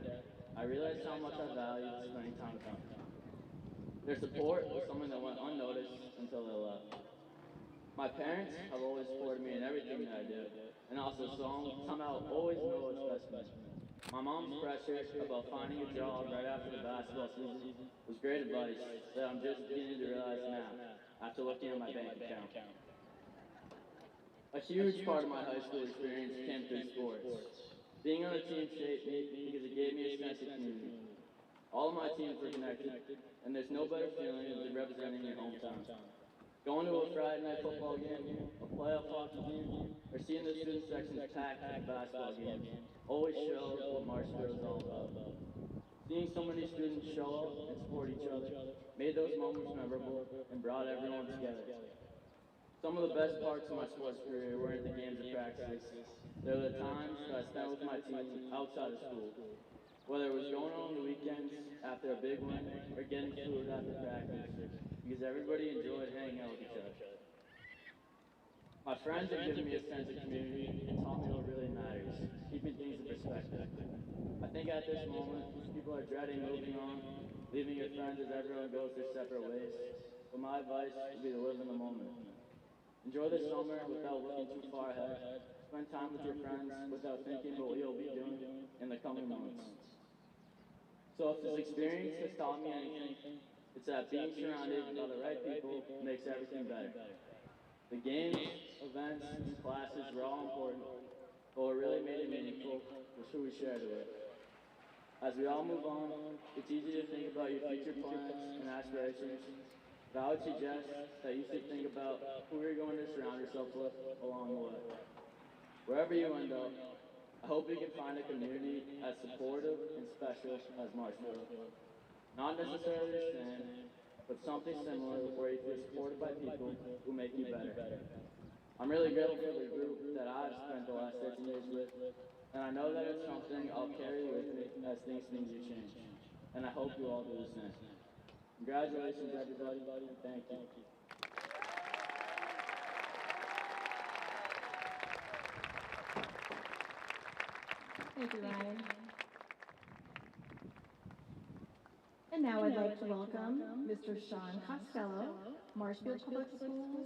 Speaker 9: I realized how much I valued spending time with them. Their support was something that went unnoticed until they left. My parents have always supported me in everything that I do, and also somehow always know what's best for me. My mom's pressure about finding a job right after the basketball season was great advice that I'm just beginning to realize now after looking at my bank account. A huge part of my high school experience came through sports. Being on a team shaped me because it gave me a sense of community. All of my teams were connected, and there's no better feeling than representing your hometown. Going to a Friday night football game, a playoff hockey game, or seeing the student sections packed at the basketball games always showed what Marshfield is all about. Seeing so many students show up and support each other made those moments memorable and brought everyone together. Some of the best parts of my sports career weren't the games or practices. They were the times that I spent with my team outside of school. Whether it was going on the weekends after a big win or getting food after practice, because everybody enjoyed hanging out with each other. My friends have given me a sense of community and taught me what really matters, keeping things in perspective. I think at this moment, people are dreading moving on, leaving your friends as everyone goes their separate ways. But my advice would be to live in the moment. Enjoy the summer without looking too far ahead. Spend time with your friends without thinking about what you'll be doing in the coming months. So if this experience has taught me anything, it's that being surrounded by the right people makes everything better. The games, events, and classes were all important, but what really made it meaningful was who we shared it with. As we all move on, it's easy to think about your future plans and aspirations, but I would suggest that you should think about who you're going to surround yourself with along the way. Wherever you end up, I hope you can find a community as supportive and special as Marshfield. Not necessarily the same, but something similar where you feel supported by people who make you better. I'm really grateful for the group that I've spent the last 13 years with, and I know that it's something I'll carry with me as things continue to change. And I hope you all do the same. Congratulations, everybody, and thank you.
Speaker 10: Thank you, Ryan. And now I'd like to welcome Mr. Sean Costello, Marshfield Public Schools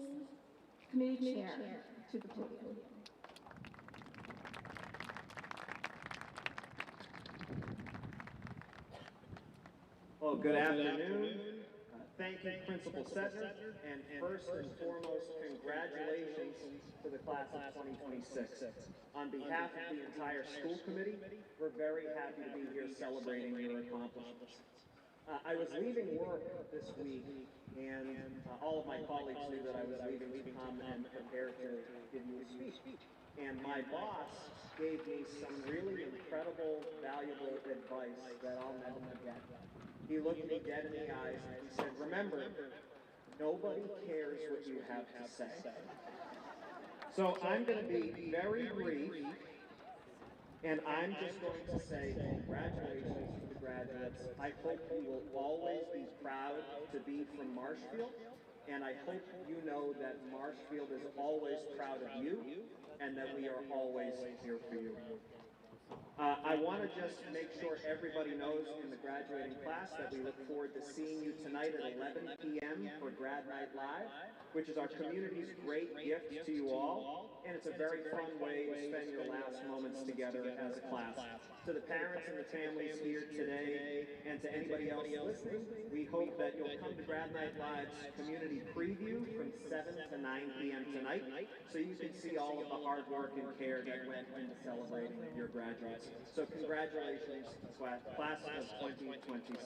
Speaker 10: Committee Chair, to the podium.
Speaker 11: Well, good afternoon. Thank you, Principal Setner, and first and foremost, congratulations to the class of 2026. On behalf of the entire school committee, we're very happy to be here celebrating your accomplishments. I was leaving work this week, and all of my colleagues knew that I was leaving to come and prepare to give you a speech. And my boss gave me some really incredible, valuable advice that I'll never forget. He looked me dead in the eyes and he said, remember, nobody cares what you have to say. So I'm going to be very brief, and I'm just going to say congratulations to the graduates. I hope you will always be proud to be from Marshfield, and I hope you know that Marshfield is always proud of you, and that we are always here for you. I want to just make sure everybody knows in the graduating class that we look forward to seeing you tonight at 11 p.m. for Grad Night Live, which is our community's great gift to you all, and it's a very fun way to spend your last moments together as a class. To the parents and the families here today, and to anybody else listening, we hope that you'll come to Grad Night Live's community preview from 7 to 9 p.m. tonight, so you can see all of the hard work and care that went into celebrating your graduates. So congratulations, class of 2026.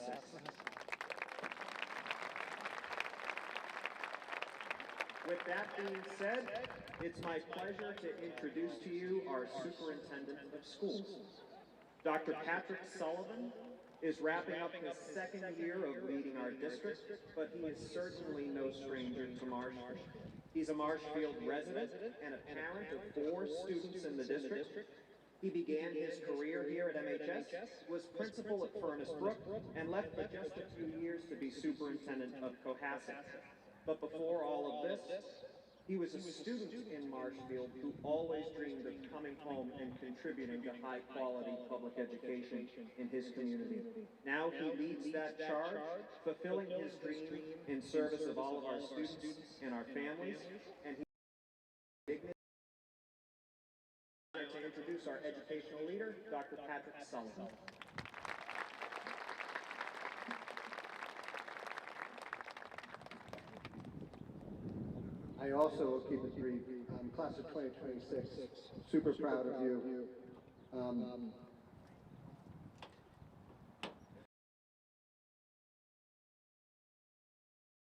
Speaker 11: With that being said, it's my pleasure to introduce to you our Superintendent of Schools. Dr. Patrick Sullivan is wrapping up his second year of leading our district, but he is certainly no stranger to Marshfield. He's a Marshfield resident and a parent of 4 students in the district. He began his career here at MHS, was principal at Furnace Brook, and left for just a few years to be superintendent of Cohasset. But before all of this, he was a student in Marshfield who always dreamed of coming home and contributing to high-quality public education in his community. Now he leads that charge, fulfilling his dream in service of all of our students and our families, and he to introduce our educational leader, Dr. Patrick Sullivan.
Speaker 7: I also will keep it brief. Class of 2026, super proud of you.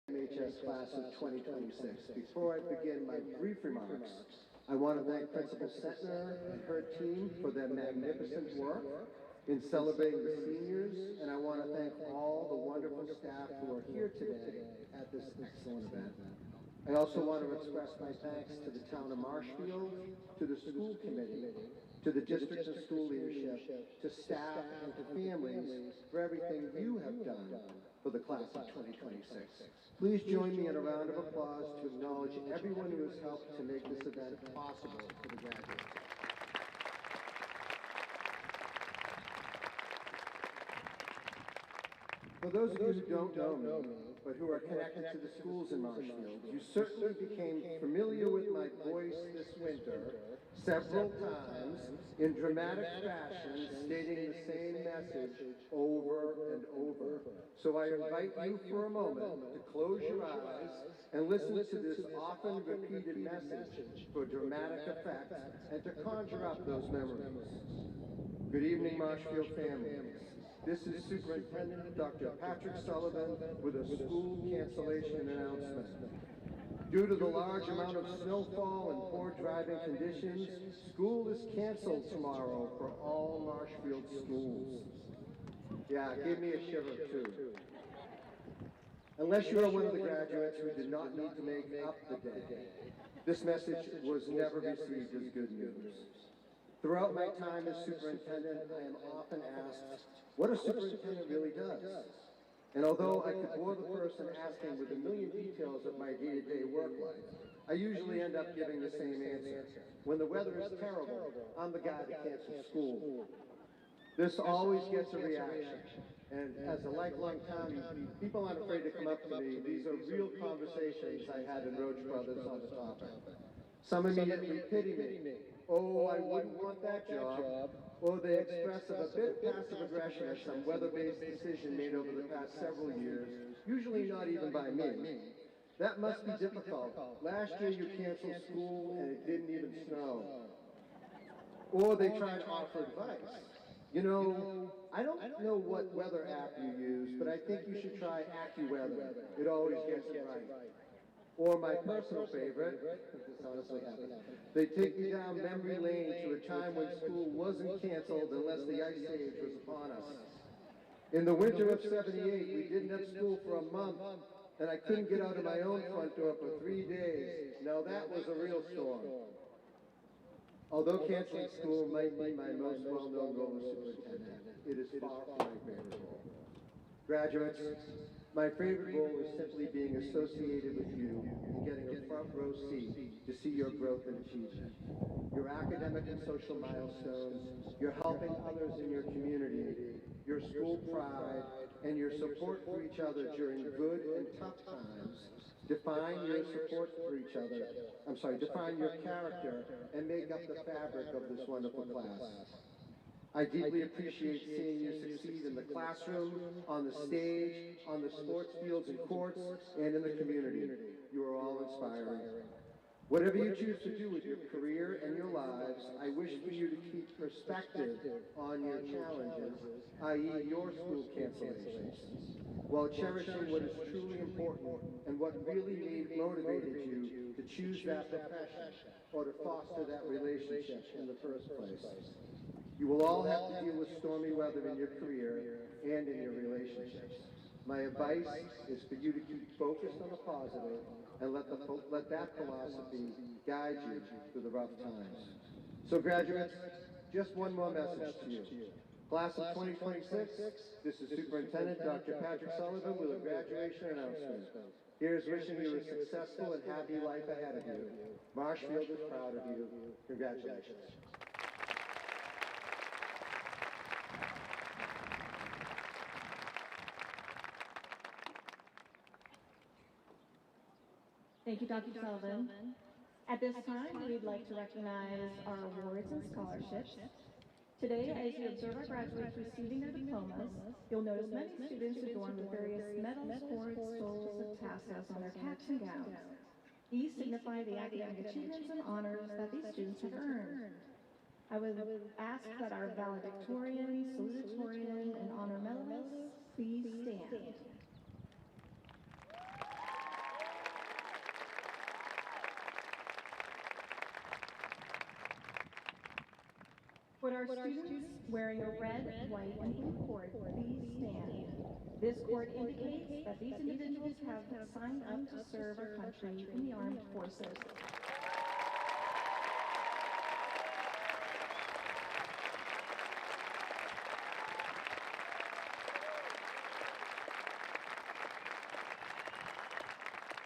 Speaker 7: MHS class of 2026. Before I begin my brief remarks, I want to thank Principal Setner and her team for their magnificent work in celebrating the seniors, and I want to thank all the wonderful staff who are here today at this excellent event. I also want to express my thanks to the town of Marshfield, to the school committee, to the district and school leadership, to staff and to families for everything you have done for the class of 2026. Please join me in a round of applause to acknowledge everyone who has helped to make this event possible for the graduates. For those of you who don't know me, but who are connected to the schools in Marshfield, you certainly became familiar with my voice this winter several times in dramatic fashion, stating the same message over and over. So I invite you for a moment to close your eyes and listen to this often repeated message for dramatic effect and to conjure up those memories. Good evening, Marshfield families. This is Superintendent Dr. Patrick Sullivan with a school cancellation announcement. Due to the large amount of snowfall and poor driving conditions, school is canceled tomorrow for all Marshfield schools. Yeah, it gave me a shiver too. Unless you are one of the graduates who did not need to make up the day, this message was never received as good news. Throughout my time as superintendent, I am often asked what a superintendent really does. And although I could bore the person asking with a million details of my day-to-day work life, I usually end up giving the same answer. When the weather is terrible, I'm the guy that cancels school. This always gets a reaction. And as a lifelong Tommy, people aren't afraid to come up to me. These are real conversations I had in Roach Brothers on the topic. Some immediately pity me. Oh, I wouldn't want that job. Or they express a bit passive aggression at some weather-based decision made over the past several years, usually not even by me. That must be difficult. Last year you canceled school and it didn't even snow. Or they try to offer advice. You know, I don't know what weather app you use, but I think you should try AccuWeather. It always gets it right. Or my personal favorite, if this honestly happened, they take me down memory lane to a time when school wasn't canceled unless the ice age was upon us. In the winter of '78, we didn't have school for a month, and I couldn't get out of my own front door for 3 days. Now that was a real storm. Although canceling school might be my most well-known role as superintendent, it is far from my favorite role. Graduates, my favorite role is simply being associated with you and getting a front row seat to see your growth and achievement. Your academic and social milestones, your helping others in your community, your school pride, and your support for each other during good and tough times define your support for each other. Define your character and make up the fabric of this wonderful class. I deeply appreciate seeing you succeed in the classroom, on the stage, on the sports fields and courts, and in the community. You are all inspiring. Whatever you choose to do with your career and your lives, I wish for you to keep perspective on your challenges, i.e. your school cancellations, while cherishing what is truly important and what really motivated you to choose that profession or to foster that relationship in the first place. You will all have to deal with stormy weather in your career and in your relationships. My advice is for you to keep focused on the positive and let that philosophy guide you through the rough times. So graduates, just one more message to you. Class of 2026, this is Superintendent Dr. Patrick Sullivan with a graduation announcement. Here's wishing you a successful and happy life ahead of you. Marshfield is proud of you. Congratulations.
Speaker 10: Thank you, Dr. Sullivan. At this time, we'd like to recognize our awards and scholarships. Today, as you observe our graduates receiving their diplomas, you'll notice many students adorned with various medals, cords, stoles, and tassels on their caps and gowns. These signify the academic achievements and honors that these students have earned. I would ask that our valedictorian, salutatorian, and honor medalists please stand. Would our students wearing a red, white, and blue cord please stand? This cord indicates that these individuals have signed up to serve our country in the armed forces.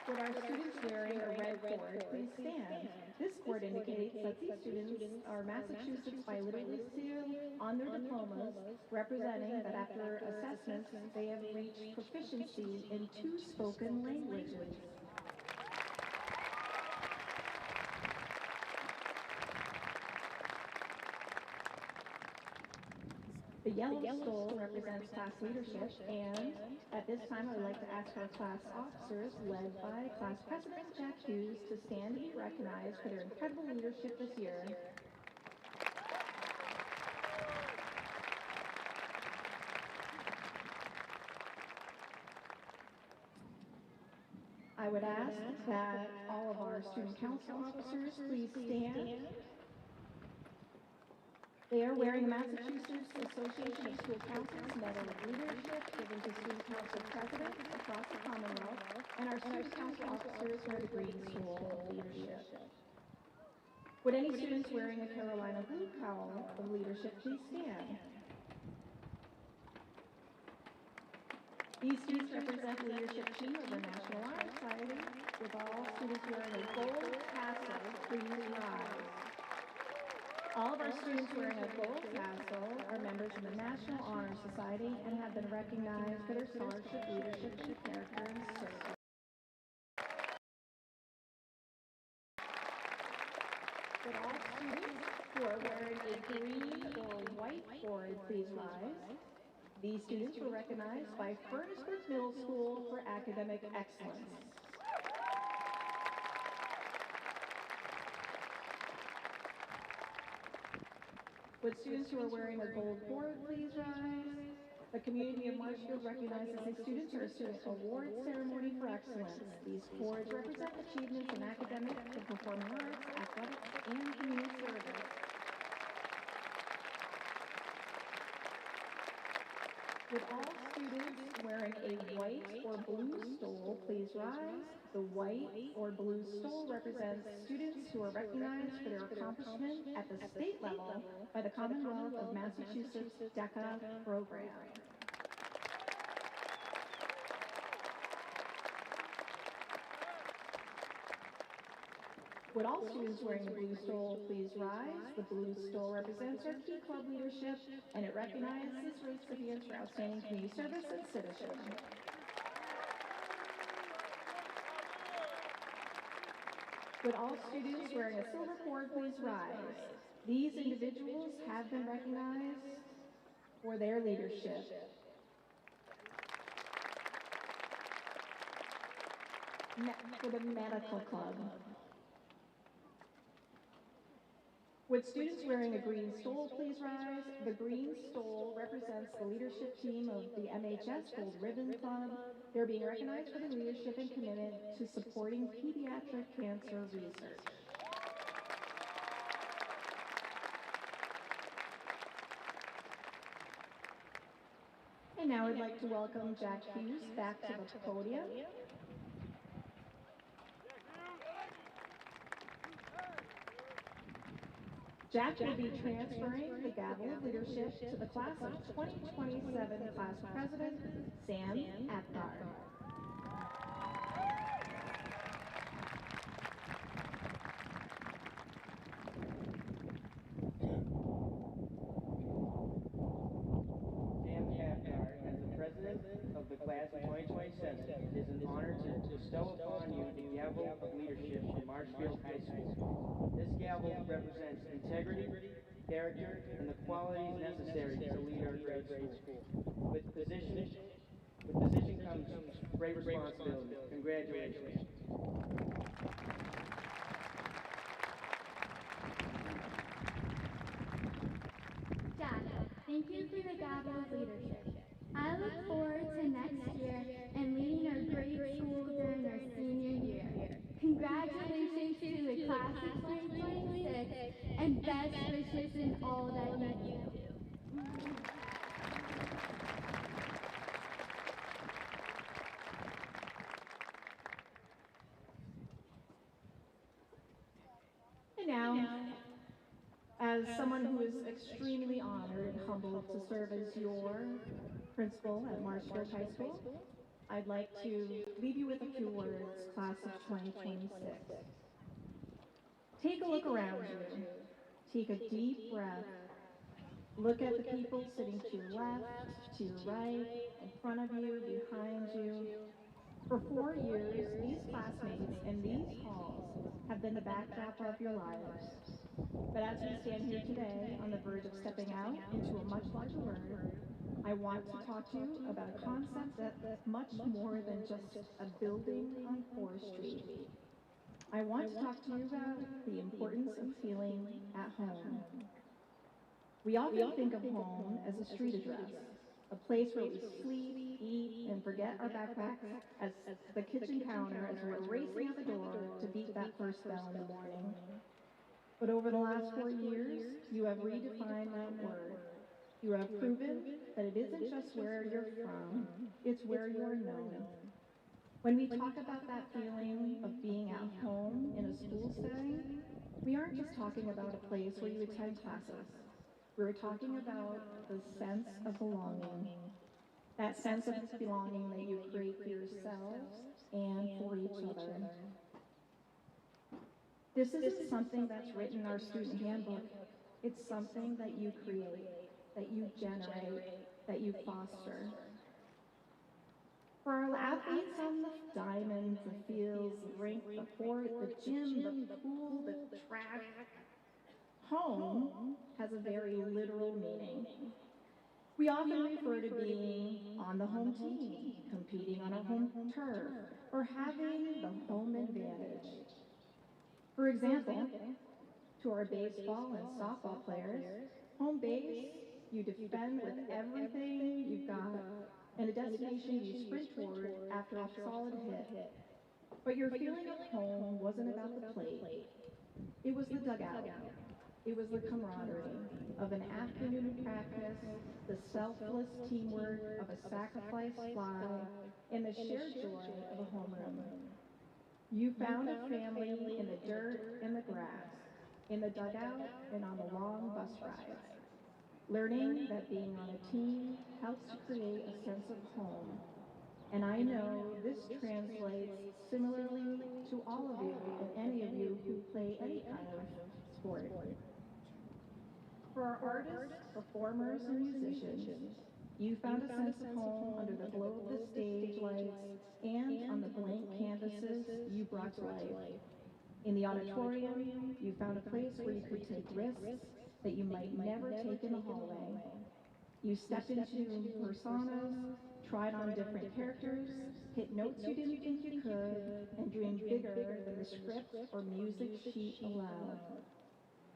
Speaker 10: Would our students wearing a red cord please stand? This cord indicates that these students are Massachusetts bilingually sealed on their diplomas, representing that after assessments, they have reached proficiency in 2 spoken languages. The yellow stole represents class leadership, and at this time I would like to ask our class officers, led by Class President Jack Hughes, to stand and be recognized for their incredible leadership this year. I would ask that all of our student council officers please stand. They are wearing the Massachusetts Association of School Councils Medal of Leadership given to student council presidents across the Commonwealth, and our student council officers wear the Green Stool of Leadership. Would any students wearing a Carolina Blue Cowl of Leadership please stand? These students represent the leadership team of the National Honor Society. With all students wearing a gold tassel, please rise. All of our students wearing a gold tassel are members of the National Honor Society and have been recognized for their scholarship, leadership, and character and service. Would all students who are wearing a green or white cord please rise? These students were recognized by Furnaceburg Middle School for academic excellence. Would students who are wearing a gold cord please rise? The community of Marshfield recognizes these students are a student award ceremony for excellence. These cords represent achievements in academic and performing arts, athletics, and community service. Would all students wearing a white or blue stole please rise? The white or blue stole represents students who are recognized for their accomplishment at the state level by the Commonwealth of Massachusetts DECA program. Would all students wearing the blue stole please rise? The blue stole represents our key club leadership, and it recognizes recipients for outstanding community service and citizenship. Would all students wearing a silver cord please rise? These individuals have been recognized for their leadership. For the medical club. Would students wearing a green stole please rise? The green stole represents the leadership team of the MHS Gold Ribbon Club. They're being recognized for their leadership and commitment to supporting pediatric cancer research. And now I'd like to welcome Jack Hughes back to the podium. Jack will be transferring the gavel of leadership to the class of 2027 class president, Sam Apgar.
Speaker 12: Sam Apgar, as the president of the class of 2027, it is an honor to bestow upon you the gavel of leadership from Marshfield High School. This gavel represents integrity, character, and the qualities necessary to lead our great school. With position comes great responsibility. Congratulations.
Speaker 13: Jack, thank you for the gavel of leadership. I look forward to next year and leading our great school during our senior year. Congratulations to the class of 2026 and best wishes in all that you do.
Speaker 10: And now, as someone who is extremely honored and humbled to serve as your principal at Marshfield High School, I'd like to leave you with a few words, class of 2026. Take a look around you. Take a deep breath. Look at the people sitting to your left, to your right, in front of you, behind you. For 4 years, these classmates and these halls have been the backdrop of your lives. But as we stand here today on the verge of stepping out into a much larger world, I want to talk to you about a concept that's much more than just a building on 4th Street. I want to talk to you about the importance of feeling at home. We often think of home as a street address, a place where we sleep, eat, and forget our backpacks as the kitchen counter as we're racing out the door to beat that first bell in the morning. But over the last 4 years, you have redefined that word. You have proven that it isn't just where you're from, it's where you are known. When we talk about that feeling of being at home in a school setting, we aren't just talking about a place where you attend classes. We're talking about the sense of belonging. That sense of belonging that you create for yourselves and for each other. This isn't something that's written in our student handbook. It's something that you create, that you generate, that you foster. For our athletes on the diamonds, the fields, the rink, the court, the gym, the pool, the track, home has a very literal meaning. We often refer to being on the home team, competing on our home turf, or having the home advantage. For example, to our baseball and softball players, home base, you defend with everything you've got, and a destination you sprint toward after a solid hit. But your feeling of home wasn't about the plate. It was the dugout. It was the camaraderie of an afternoon practice, the selfless teamwork of a sacrificed fly, and the shared joy of a homeroom. You found a family in the dirt and the grass, in the dugout and on the long bus rides. Learning that being on a team helps to create a sense of home. And I know this translates similarly to all of you and any of you who play any kind of sport. For our artists, performers, and musicians, you found a sense of home under the glow of the stage lights and on the blank canvases you brought to life. In the auditorium, you found a place where you could take risks that you might never take in the hallway. You stepped into personas, tried on different characters, hit notes you didn't think you could, and dreamed bigger than the script or music sheet allowed.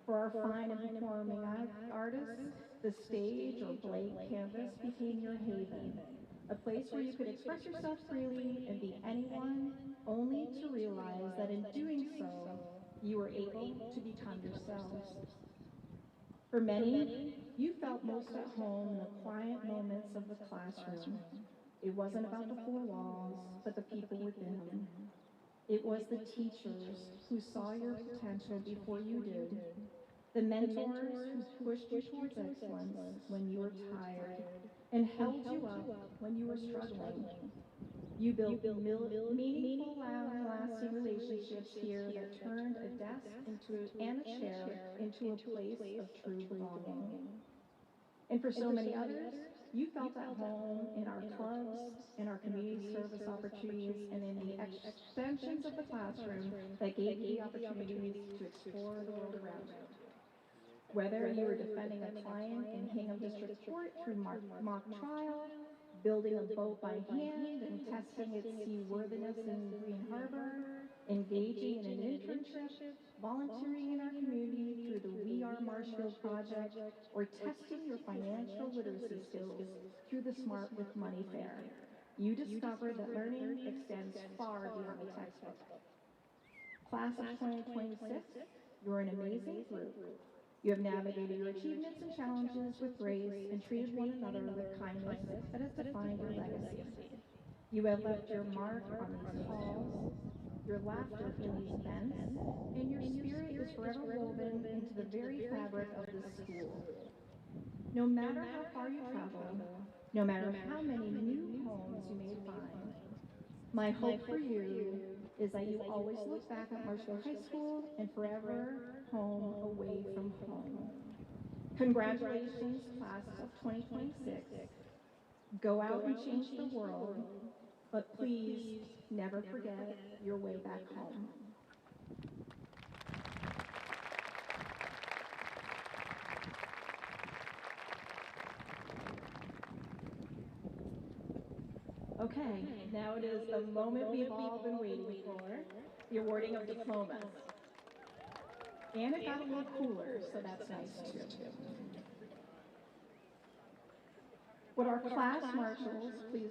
Speaker 10: For our fine and performing artists, the stage or blank canvas became your haven, a place where you could express yourself freely and be anyone, only to realize that in doing so, you were able to become yourselves. For many, you felt most at home in the quiet moments of the classroom. It wasn't about the four walls, but the people within them. It was the teachers who saw your potential before you did. The mentors who pushed you towards excellence when you were tired and held you up when you were struggling. You built meaningful, long-lasting relationships here that turned a desk and a chair into a place of true belonging. And for so many others, you felt at home in our clubs, in our community service opportunities, and in the extensions of the classroom that gave you the opportunities to explore the world around you. Whether you were defending a client in Hingham District Court through mock trial, building a boat by hand and testing its seaworthiness in Green Harbor, engaging in an internship, volunteering in our community through the We Are Marshfield project, or testing your financial literacy skills through the Smart with Money Fair, you discovered that learning extends far beyond the textbook. Class of 2026, you're an amazing group. You have navigated your achievements and challenges with grace and treated one another with kindness that has defined your legacy. You have left your mark on these halls, your laughter in these events, and your spirit is forever woven into the very fabric of this school. No matter how far you travel, no matter how many new homes you may find, My hope for you is that you always look back at Marshfield High School and forever home away from home. Congratulations, class of 2026. Go out and change the world, but please never forget your way back home. Okay, now it is the moment we've all been waiting for, the awarding of diplomas. And it got a little cooler, so that's nice too. Would our class marshals please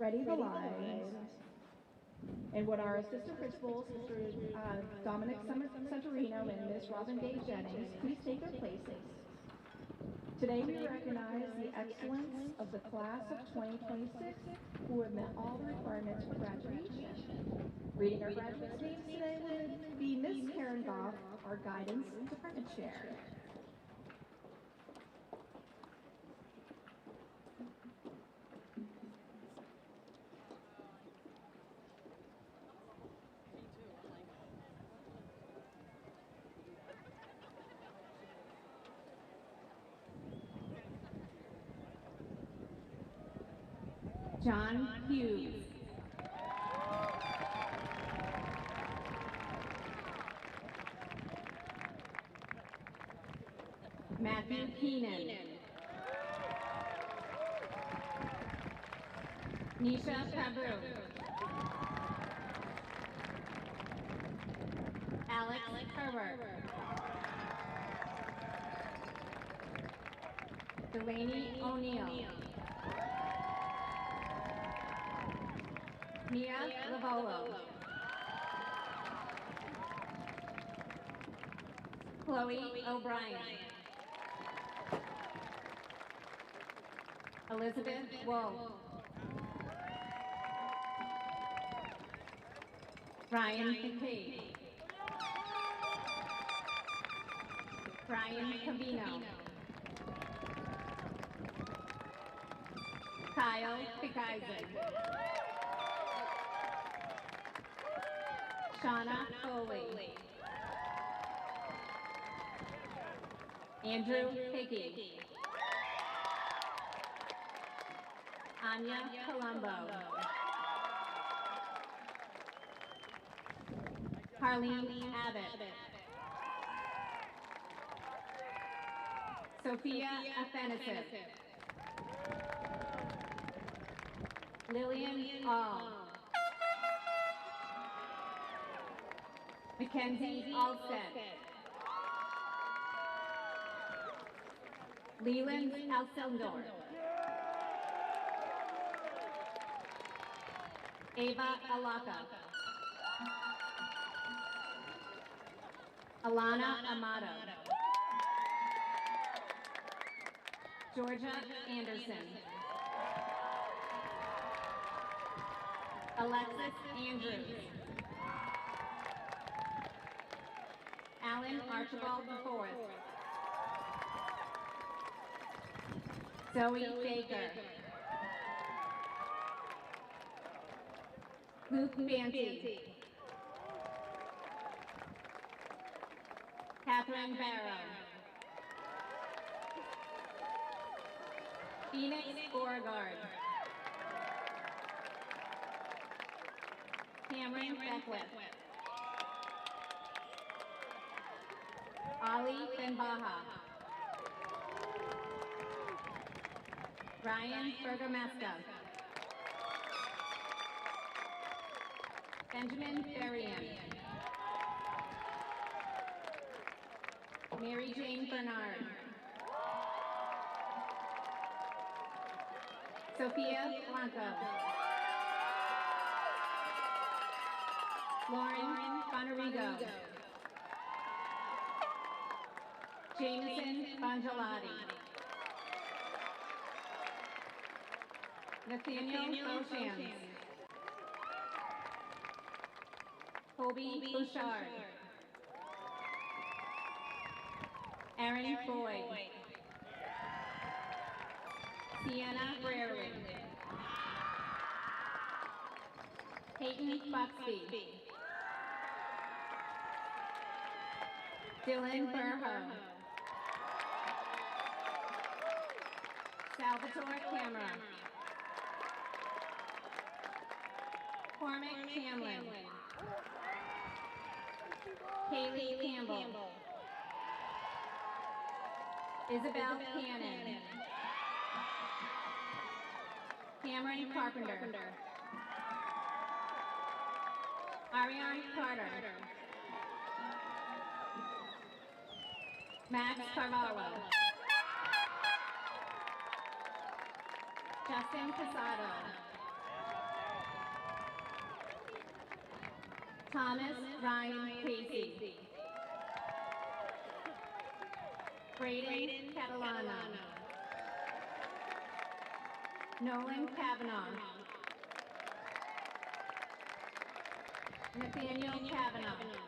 Speaker 10: ready the lines? And would our assistant principals, Mr. Dominic Santorino and Ms. Robin Day Jennings, please take their places? Today we recognize the excellence of the class of 2026 who have met all the requirements for graduation. Reading our graduates' names today would be Ms. Karen Goff, our guidance department chair.
Speaker 14: John Hughes. Matthew Keenan. Nisha Prabhu. Alex Herbert. Delaney O'Neill. Mia Lavolo. Chloe O'Brien. Elizabeth Wolf. Ryan Kincaid. Brian Cavino. Kyle Pickeisen. Shauna Foley. Andrew Hickey. Anya Colombo. Harleen Abbott. Sophia Afenisiv. Lillian All. Mackenzie Alstead. Leland Alcindor. Ava Alaka. Alana Amato. Georgia Anderson. Alexis Andrews. Alan Archibald IV. Zoe Baker. Luke Banty. Catherine Barrow. Phoenix Beauregard. Cameron Beckwith. Ali Benbaha. Ryan Bergamasca. Benjamin Berrien. Mary Jane Bernard. Sophia Blanco. Lauren Bonarigo. Jameson Bongelati. Nathaniel Beauchamp. Colby Bouchard. Aaron Boyd. Sienna Brerley. Peyton Buxby. Dylan Burho. Salvatore Camera. Cormac Camlin. Kaylee Campbell. Isabel Cannon. Cameron Carpenter. Ariane Carter. Max Carvalho. Justin Casado. Thomas Ryan Casey. Braden Catalano. Nolan Kavanaugh. Nathaniel Kavanaugh.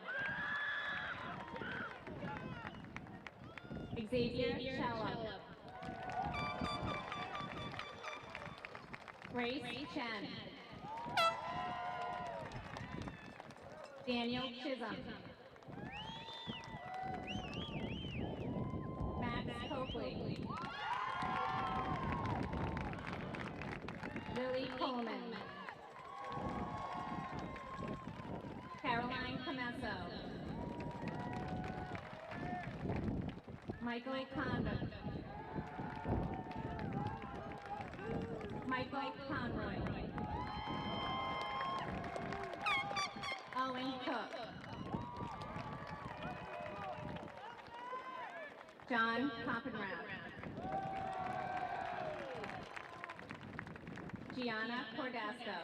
Speaker 14: Xavier Shallow. Grace Chen. Daniel Chisholm. Max Coakley. Lily Coleman. Caroline Comesso. Michael Condon. Michael Conroy. Owen Cook. John Koppenrath. Gianna Cordasco.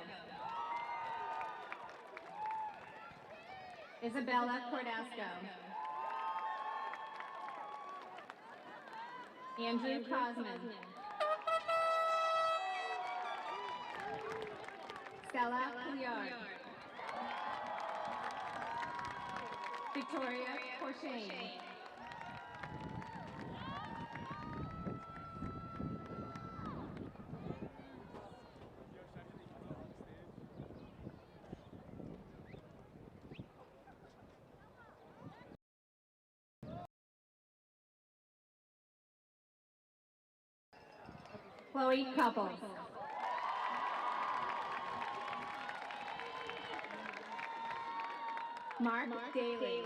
Speaker 14: Isabella Cordasco. Andrew Cosman. Stella Couillard. Victoria Porchane. Chloe Couples. Mark Daly.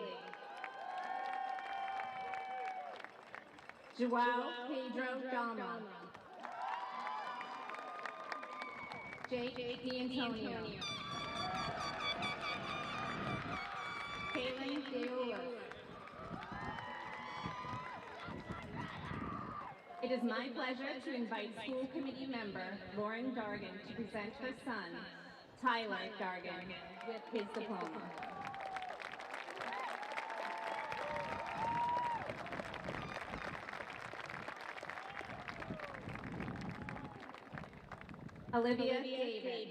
Speaker 14: Joao Pedro Dalma. Jake D'Antonio. Caitlin Deula. It is my pleasure to invite school committee member Lauren Dargan to present her son, Tyler Dargan, with his diploma. Olivia David.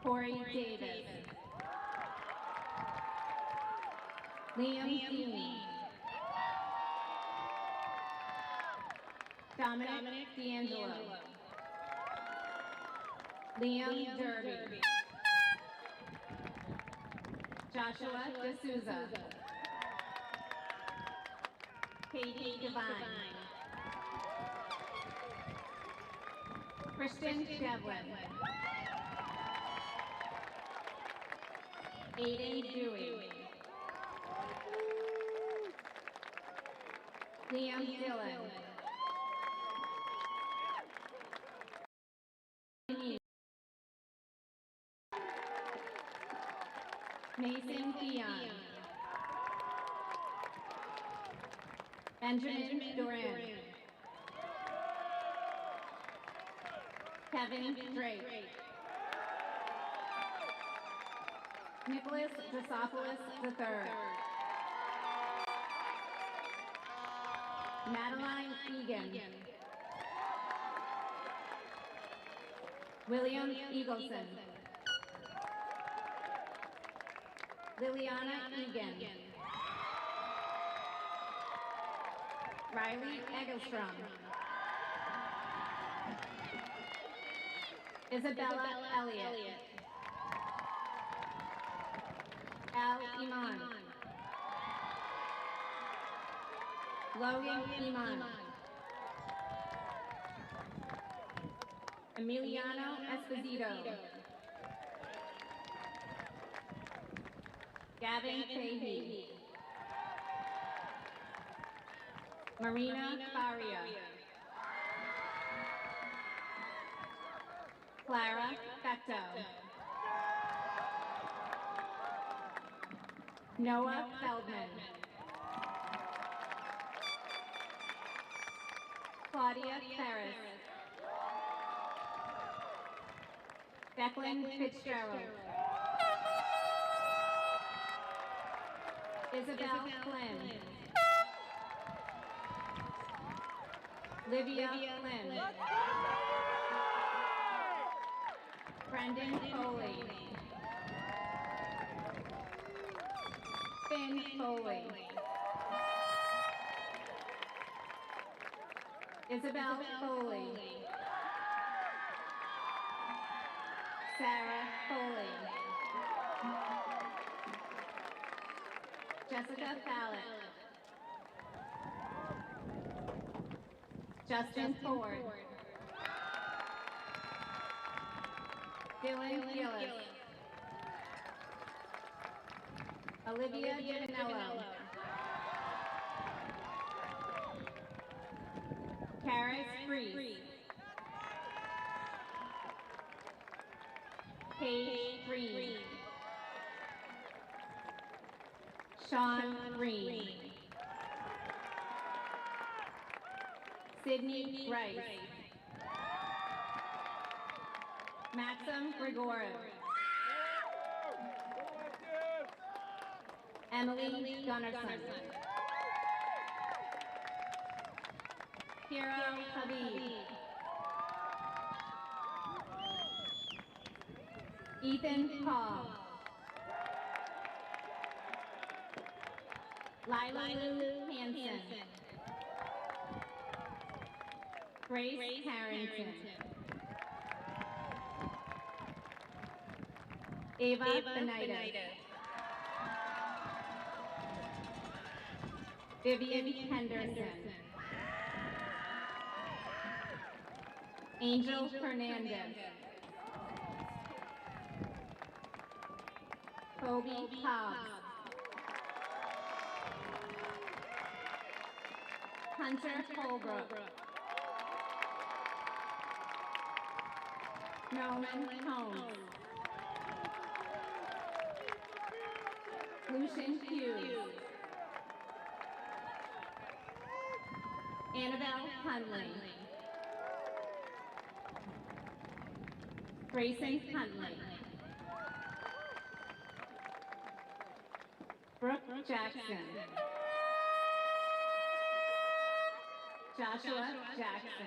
Speaker 14: Corey Davis. Liam Dean. Dominic D'Angelo. Liam Derby. Joshua D'Souza. Katie Devine. Kristen Devlin. Aiden Dewey. Liam Dillon. Mason Dion. Benjamin Duran. Kevin Drake. Nicholas Drosophilus III. Madeline Egan. William Eagleson. Liliana Egan. Riley Egglestrom. Isabella Elliott. Al Iman. Logan Iman. Emiliano Esposito. Gavin Fahey. Marina Faria. Clara Fecto. Noah Feldman. Claudia Ferris. Declan Fitzgerald. Isabel Flynn. Livia Flynn. Brendan Foley. Finn Foley. Isabel Foley. Sarah Foley. Jessica Fallett. Justin Ford. Dylan Gillis. Olivia Gianello. Karis Freese. Paige Green. Sean Green. Sydney Rice. Maxim Grigorov. Emily Gunnarsson. Hero Habib. Ethan Paul. Lila Lou Hansen. Grace Harrington. Ava Benitez. Vivian Henderson. Angel Fernandez. Kobe Cobbs. Hunter Holbrook. Nolan Holmes. Lucian Hughes. Annabelle Hunley. Grayson Huntley. Brooke Jackson. Joshua Jackson.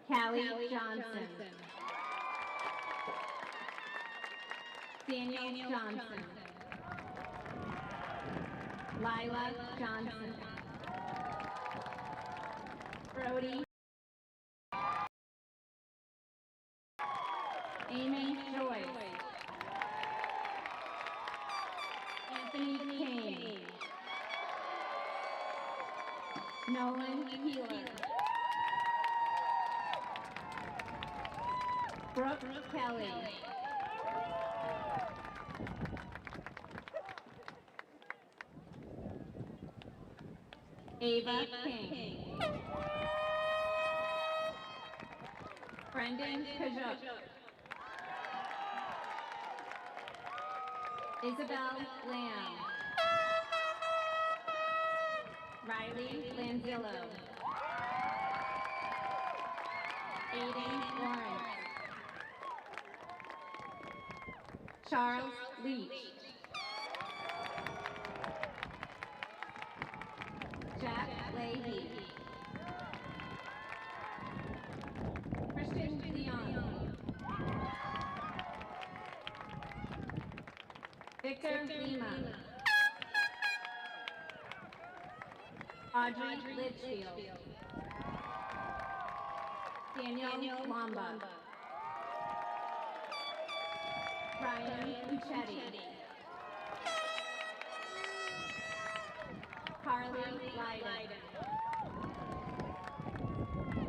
Speaker 14: Callie Johnson. Daniel Johnson. Lila Johnson. Brody. Amy Joyce. Anthony Kane. Nolan Keeler. Brooke Kelly. Ava King. Brendan Kajuk. Isabel Lamb. Riley Lanzillo. Aiden Lawrence. Charles Leach. Victor Lima. Audrey Litchfield. Daniel Lamba. Ryan Luchetti. Carly Lyden.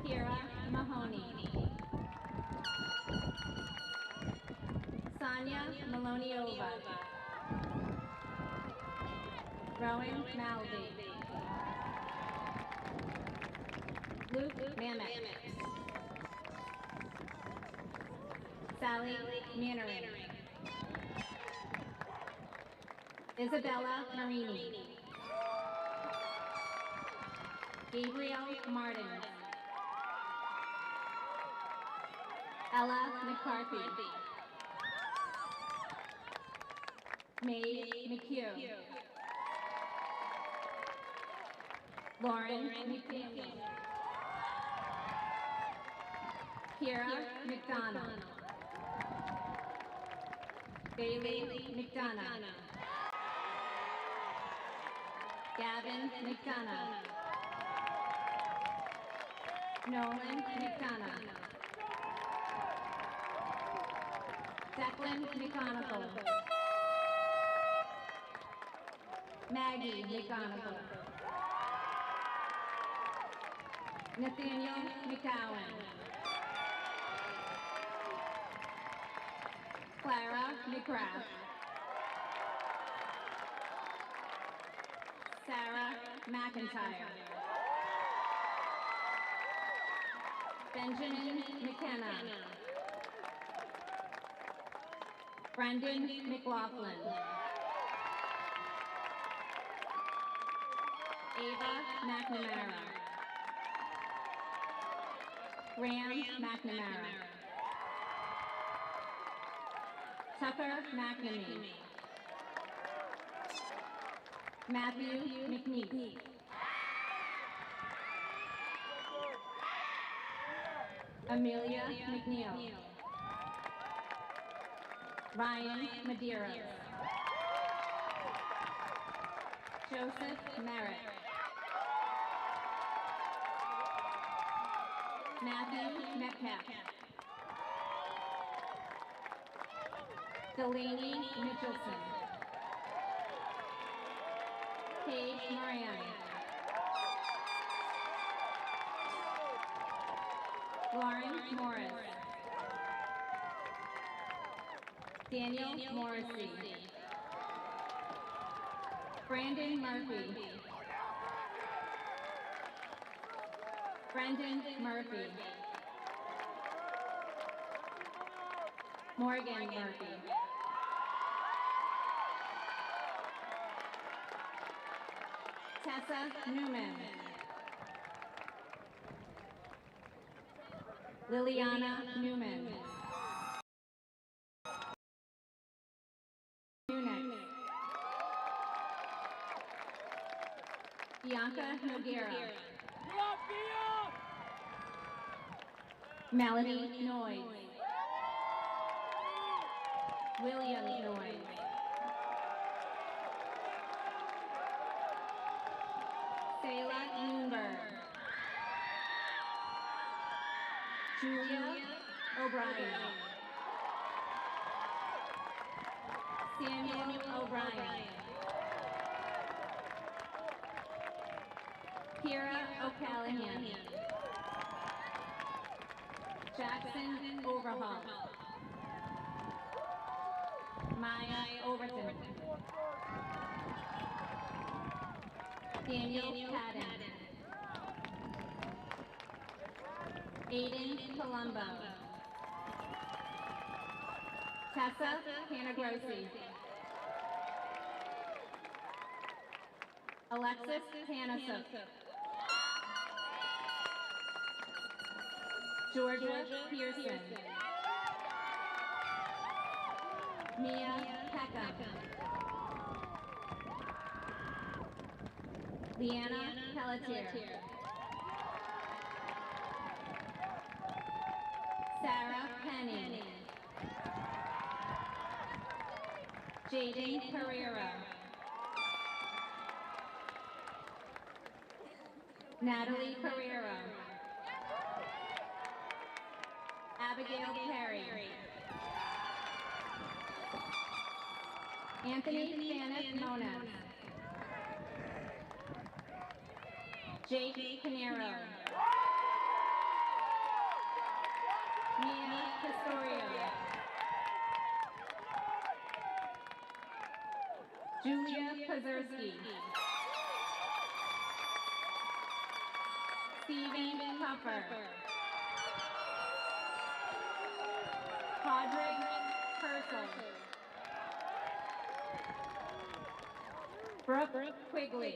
Speaker 14: Kira Mahoney. Sonia Maloniova. Rowan Malvey. Luke Mamet. Sally Mannering. Isabella Marini. Gabriel Martin. Ella McCarthy. Mae McHugh. Lauren McDaniel. Kira McDonald. Bailey McDonough. Gavin McDonough. Nolan McDonough. Declan McGonigal. Maggie McGonigal. Nathaniel McGowan. Clara McGrath. Sarah McIntyre. Benjamin McKenna. Brendan McLaughlin. Ava McNamara. Graham McNamara. Tucker McNamee. Matthew McNeese. Amelia McNeil. Ryan Madeira. Joseph Merritt. Matthew Metcalf. Delaney Mitchelson. Paige Moran. Lauren Morris. Daniel Morrissey. Brandon Murphy. Brendan Murphy. Morgan Murphy. Tessa Newman. Liliana Newman. Munich. Bianca Noguera. Melody Noyes. William Noyes. Sayla Moonberg. Julia O'Brien. Samuel O'Brien. Kira O'Callahan. Jackson Overhaul. Maya Overton. Daniel Padden. Aiden Colombo. Tessa Panagrossi. Alexis Panasuk. Georgia Pearson. Mia Peckham. Leanna Pelletier. Sarah Penny. Jaden Pereira. Natalie Pereira. Abigail Perry. Anthony Vanek Mona. Jake Canero. Mia Castorio. Julia Pazerski. Stephen Puffer. Podrick Purcell. Brooke Quigley.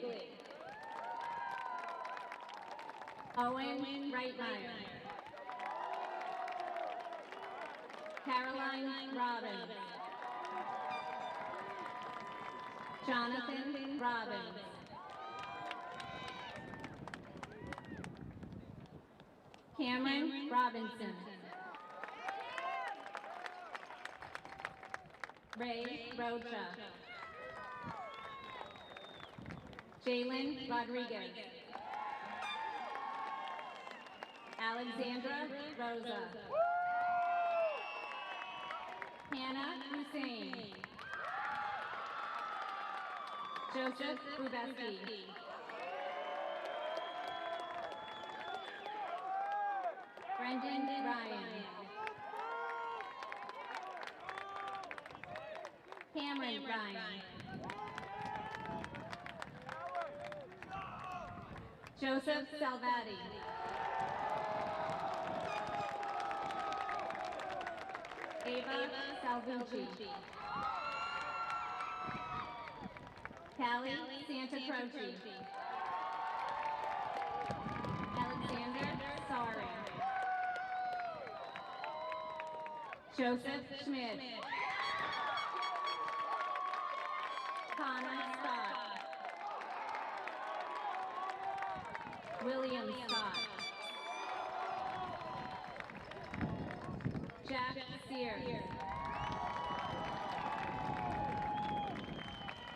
Speaker 14: Owen Reitmeyer. Caroline Robbins. Jonathan Robbins. Cameron Robinson. Ray Rocha. Jalen Rodriguez. Alexandra Rosa. Hannah Hussein. Joseph Rubeski. Brendan Ryan. Cameron Ryan. Joseph Salvati. Ava Salvucci. Callie Santa Croce. Alexander Sari. Joseph Schmidt. Connor Scott. William Scott. Jack Sears.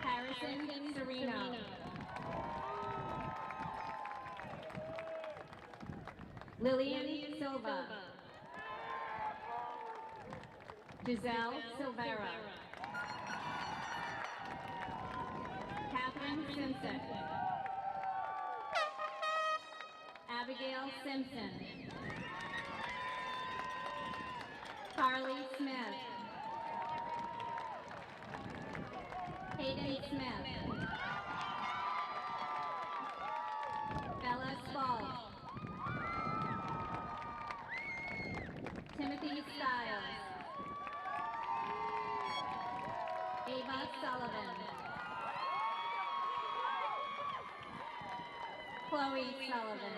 Speaker 14: Harrison Sereno. Lillian Silva. Giselle Silvera. Catherine Simpson. Abigail Simpson. Carly Smith. Hayden Smith. Bella Spall. Timothy Stiles. Ava Sullivan. Chloe Sullivan.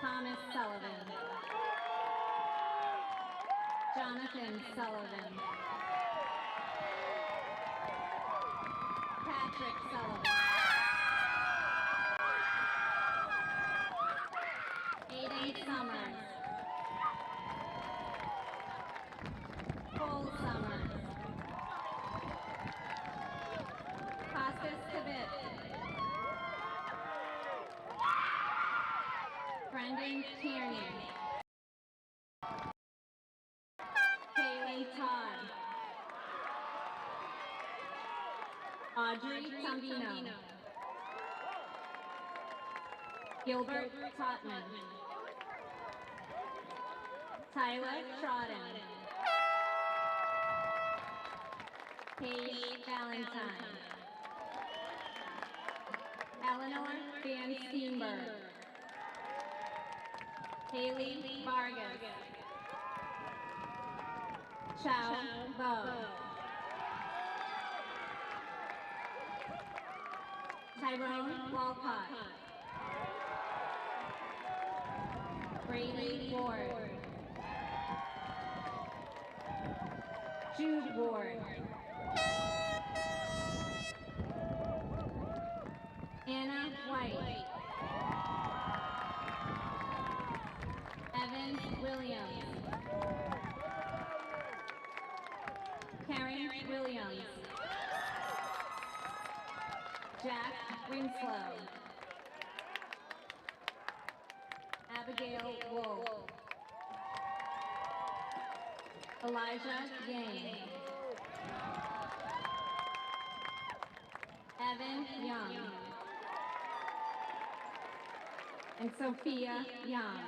Speaker 14: Thomas Sullivan. Jonathan Sullivan. Patrick Sullivan. Aiden Summers. Cole Summers. Costas Kavit. Brendan Tierney. Kaylee Todd. Audrey Tambino. Gilbert Totman. Tyler Trodden. Paige Valentine. Eleanor Van Steenberg. Haley Vargas. Chow Bo. Tyrone Walcott. Braylee Ward. Jude Ward. Anna White. Evan Williams. Karen Williams. Jack Winslow. Abigail Wolf. Elijah Yang. Evan Young. And Sophia Young.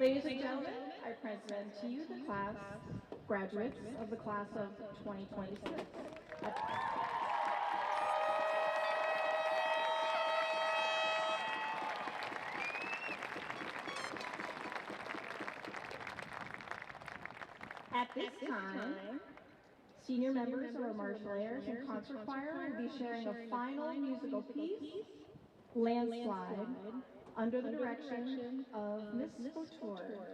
Speaker 10: Ladies and gentlemen, I present to you the class graduates of the class of 2026. At this time, senior members of our martial airs and concert choir will be sharing a final musical piece, Landslide, under the direction of Miss Couture.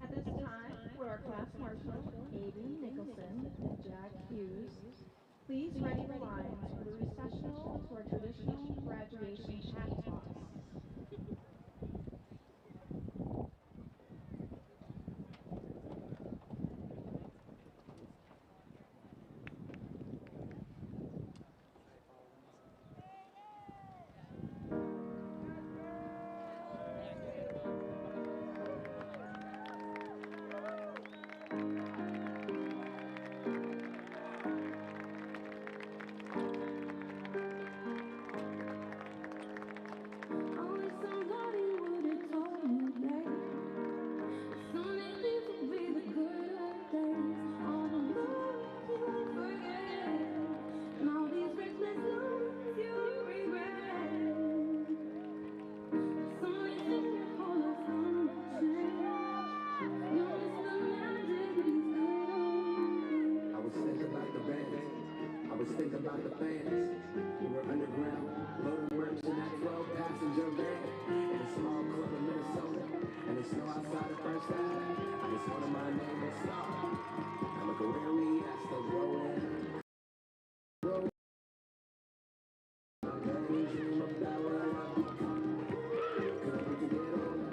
Speaker 10: At this time, will our class marshal, Aiden Nicholson and Jack Hughes, please ready the lines for the recessional to our traditional graduation hat toss.
Speaker 15: Think about the fans. We were underground, loading works in that 12-passenger van in a small club in Minnesota, and the snow outside the first line. I just wanted my name to stop. Now look at where we at, still growing. Dream about what I want to become. Couldn't wait to get older,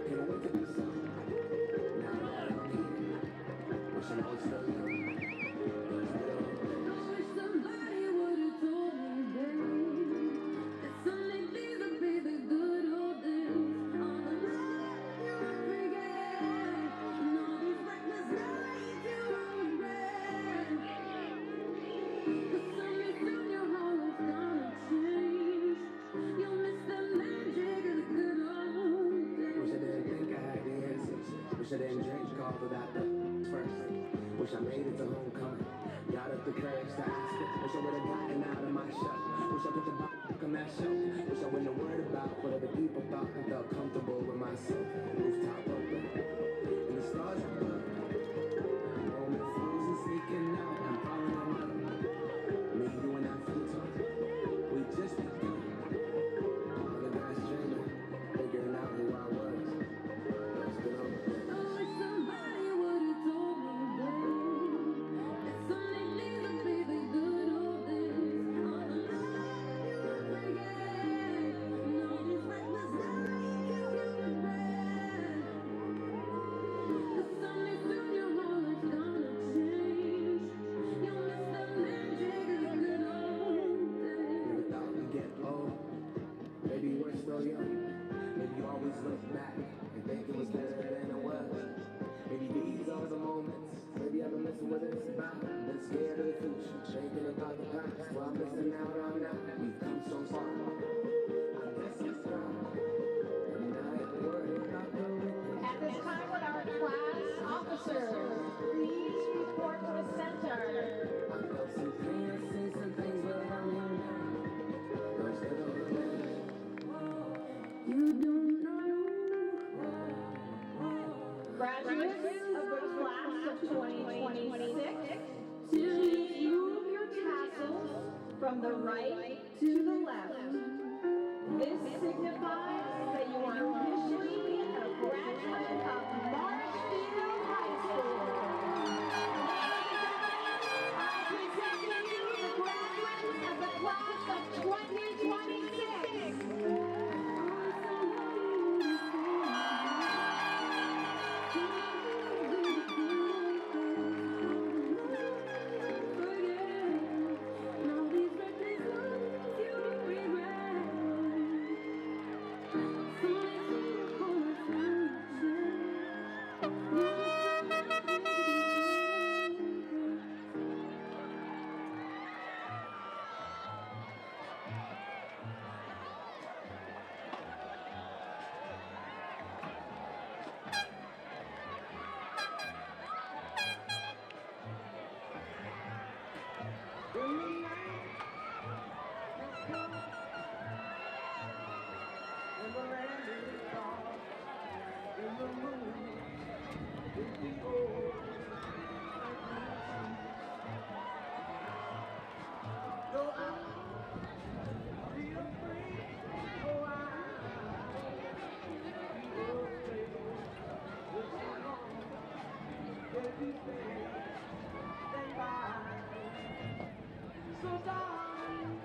Speaker 15: couldn't wait to be some. Now that I'm here, wishing I was still young. Wish I didn't drink called without the first. Wish I made it to homecoming. Got up the courage to ask it. Wish I would have gotten out of my shell. Wish I put the book on that shelf. Wish I wouldn't have worried about what other people thought and felt comfortable with myself. Rooftop open. And the stars are above. Moment frozen, sneaking out and falling in love. Me, you, and that futon. We just begun. All the guys dreaming, figuring out who I was. Let's go. Maybe we're still young. Maybe you always look back and think it was better than it was. Maybe these are the moments. Maybe I've been missing what it's about. Been scared of the future, thinking about the past. Well, I'm missing out on that. We've come so far. I guess it's proud. And I ain't worried about the
Speaker 1: At this time, would our class officers 2026. Please move your tassels from the right to the left. This signifies that you are officially a graduate of Marshfield High School. I present to you the graduates of the class of 2026.
Speaker 4: So darling,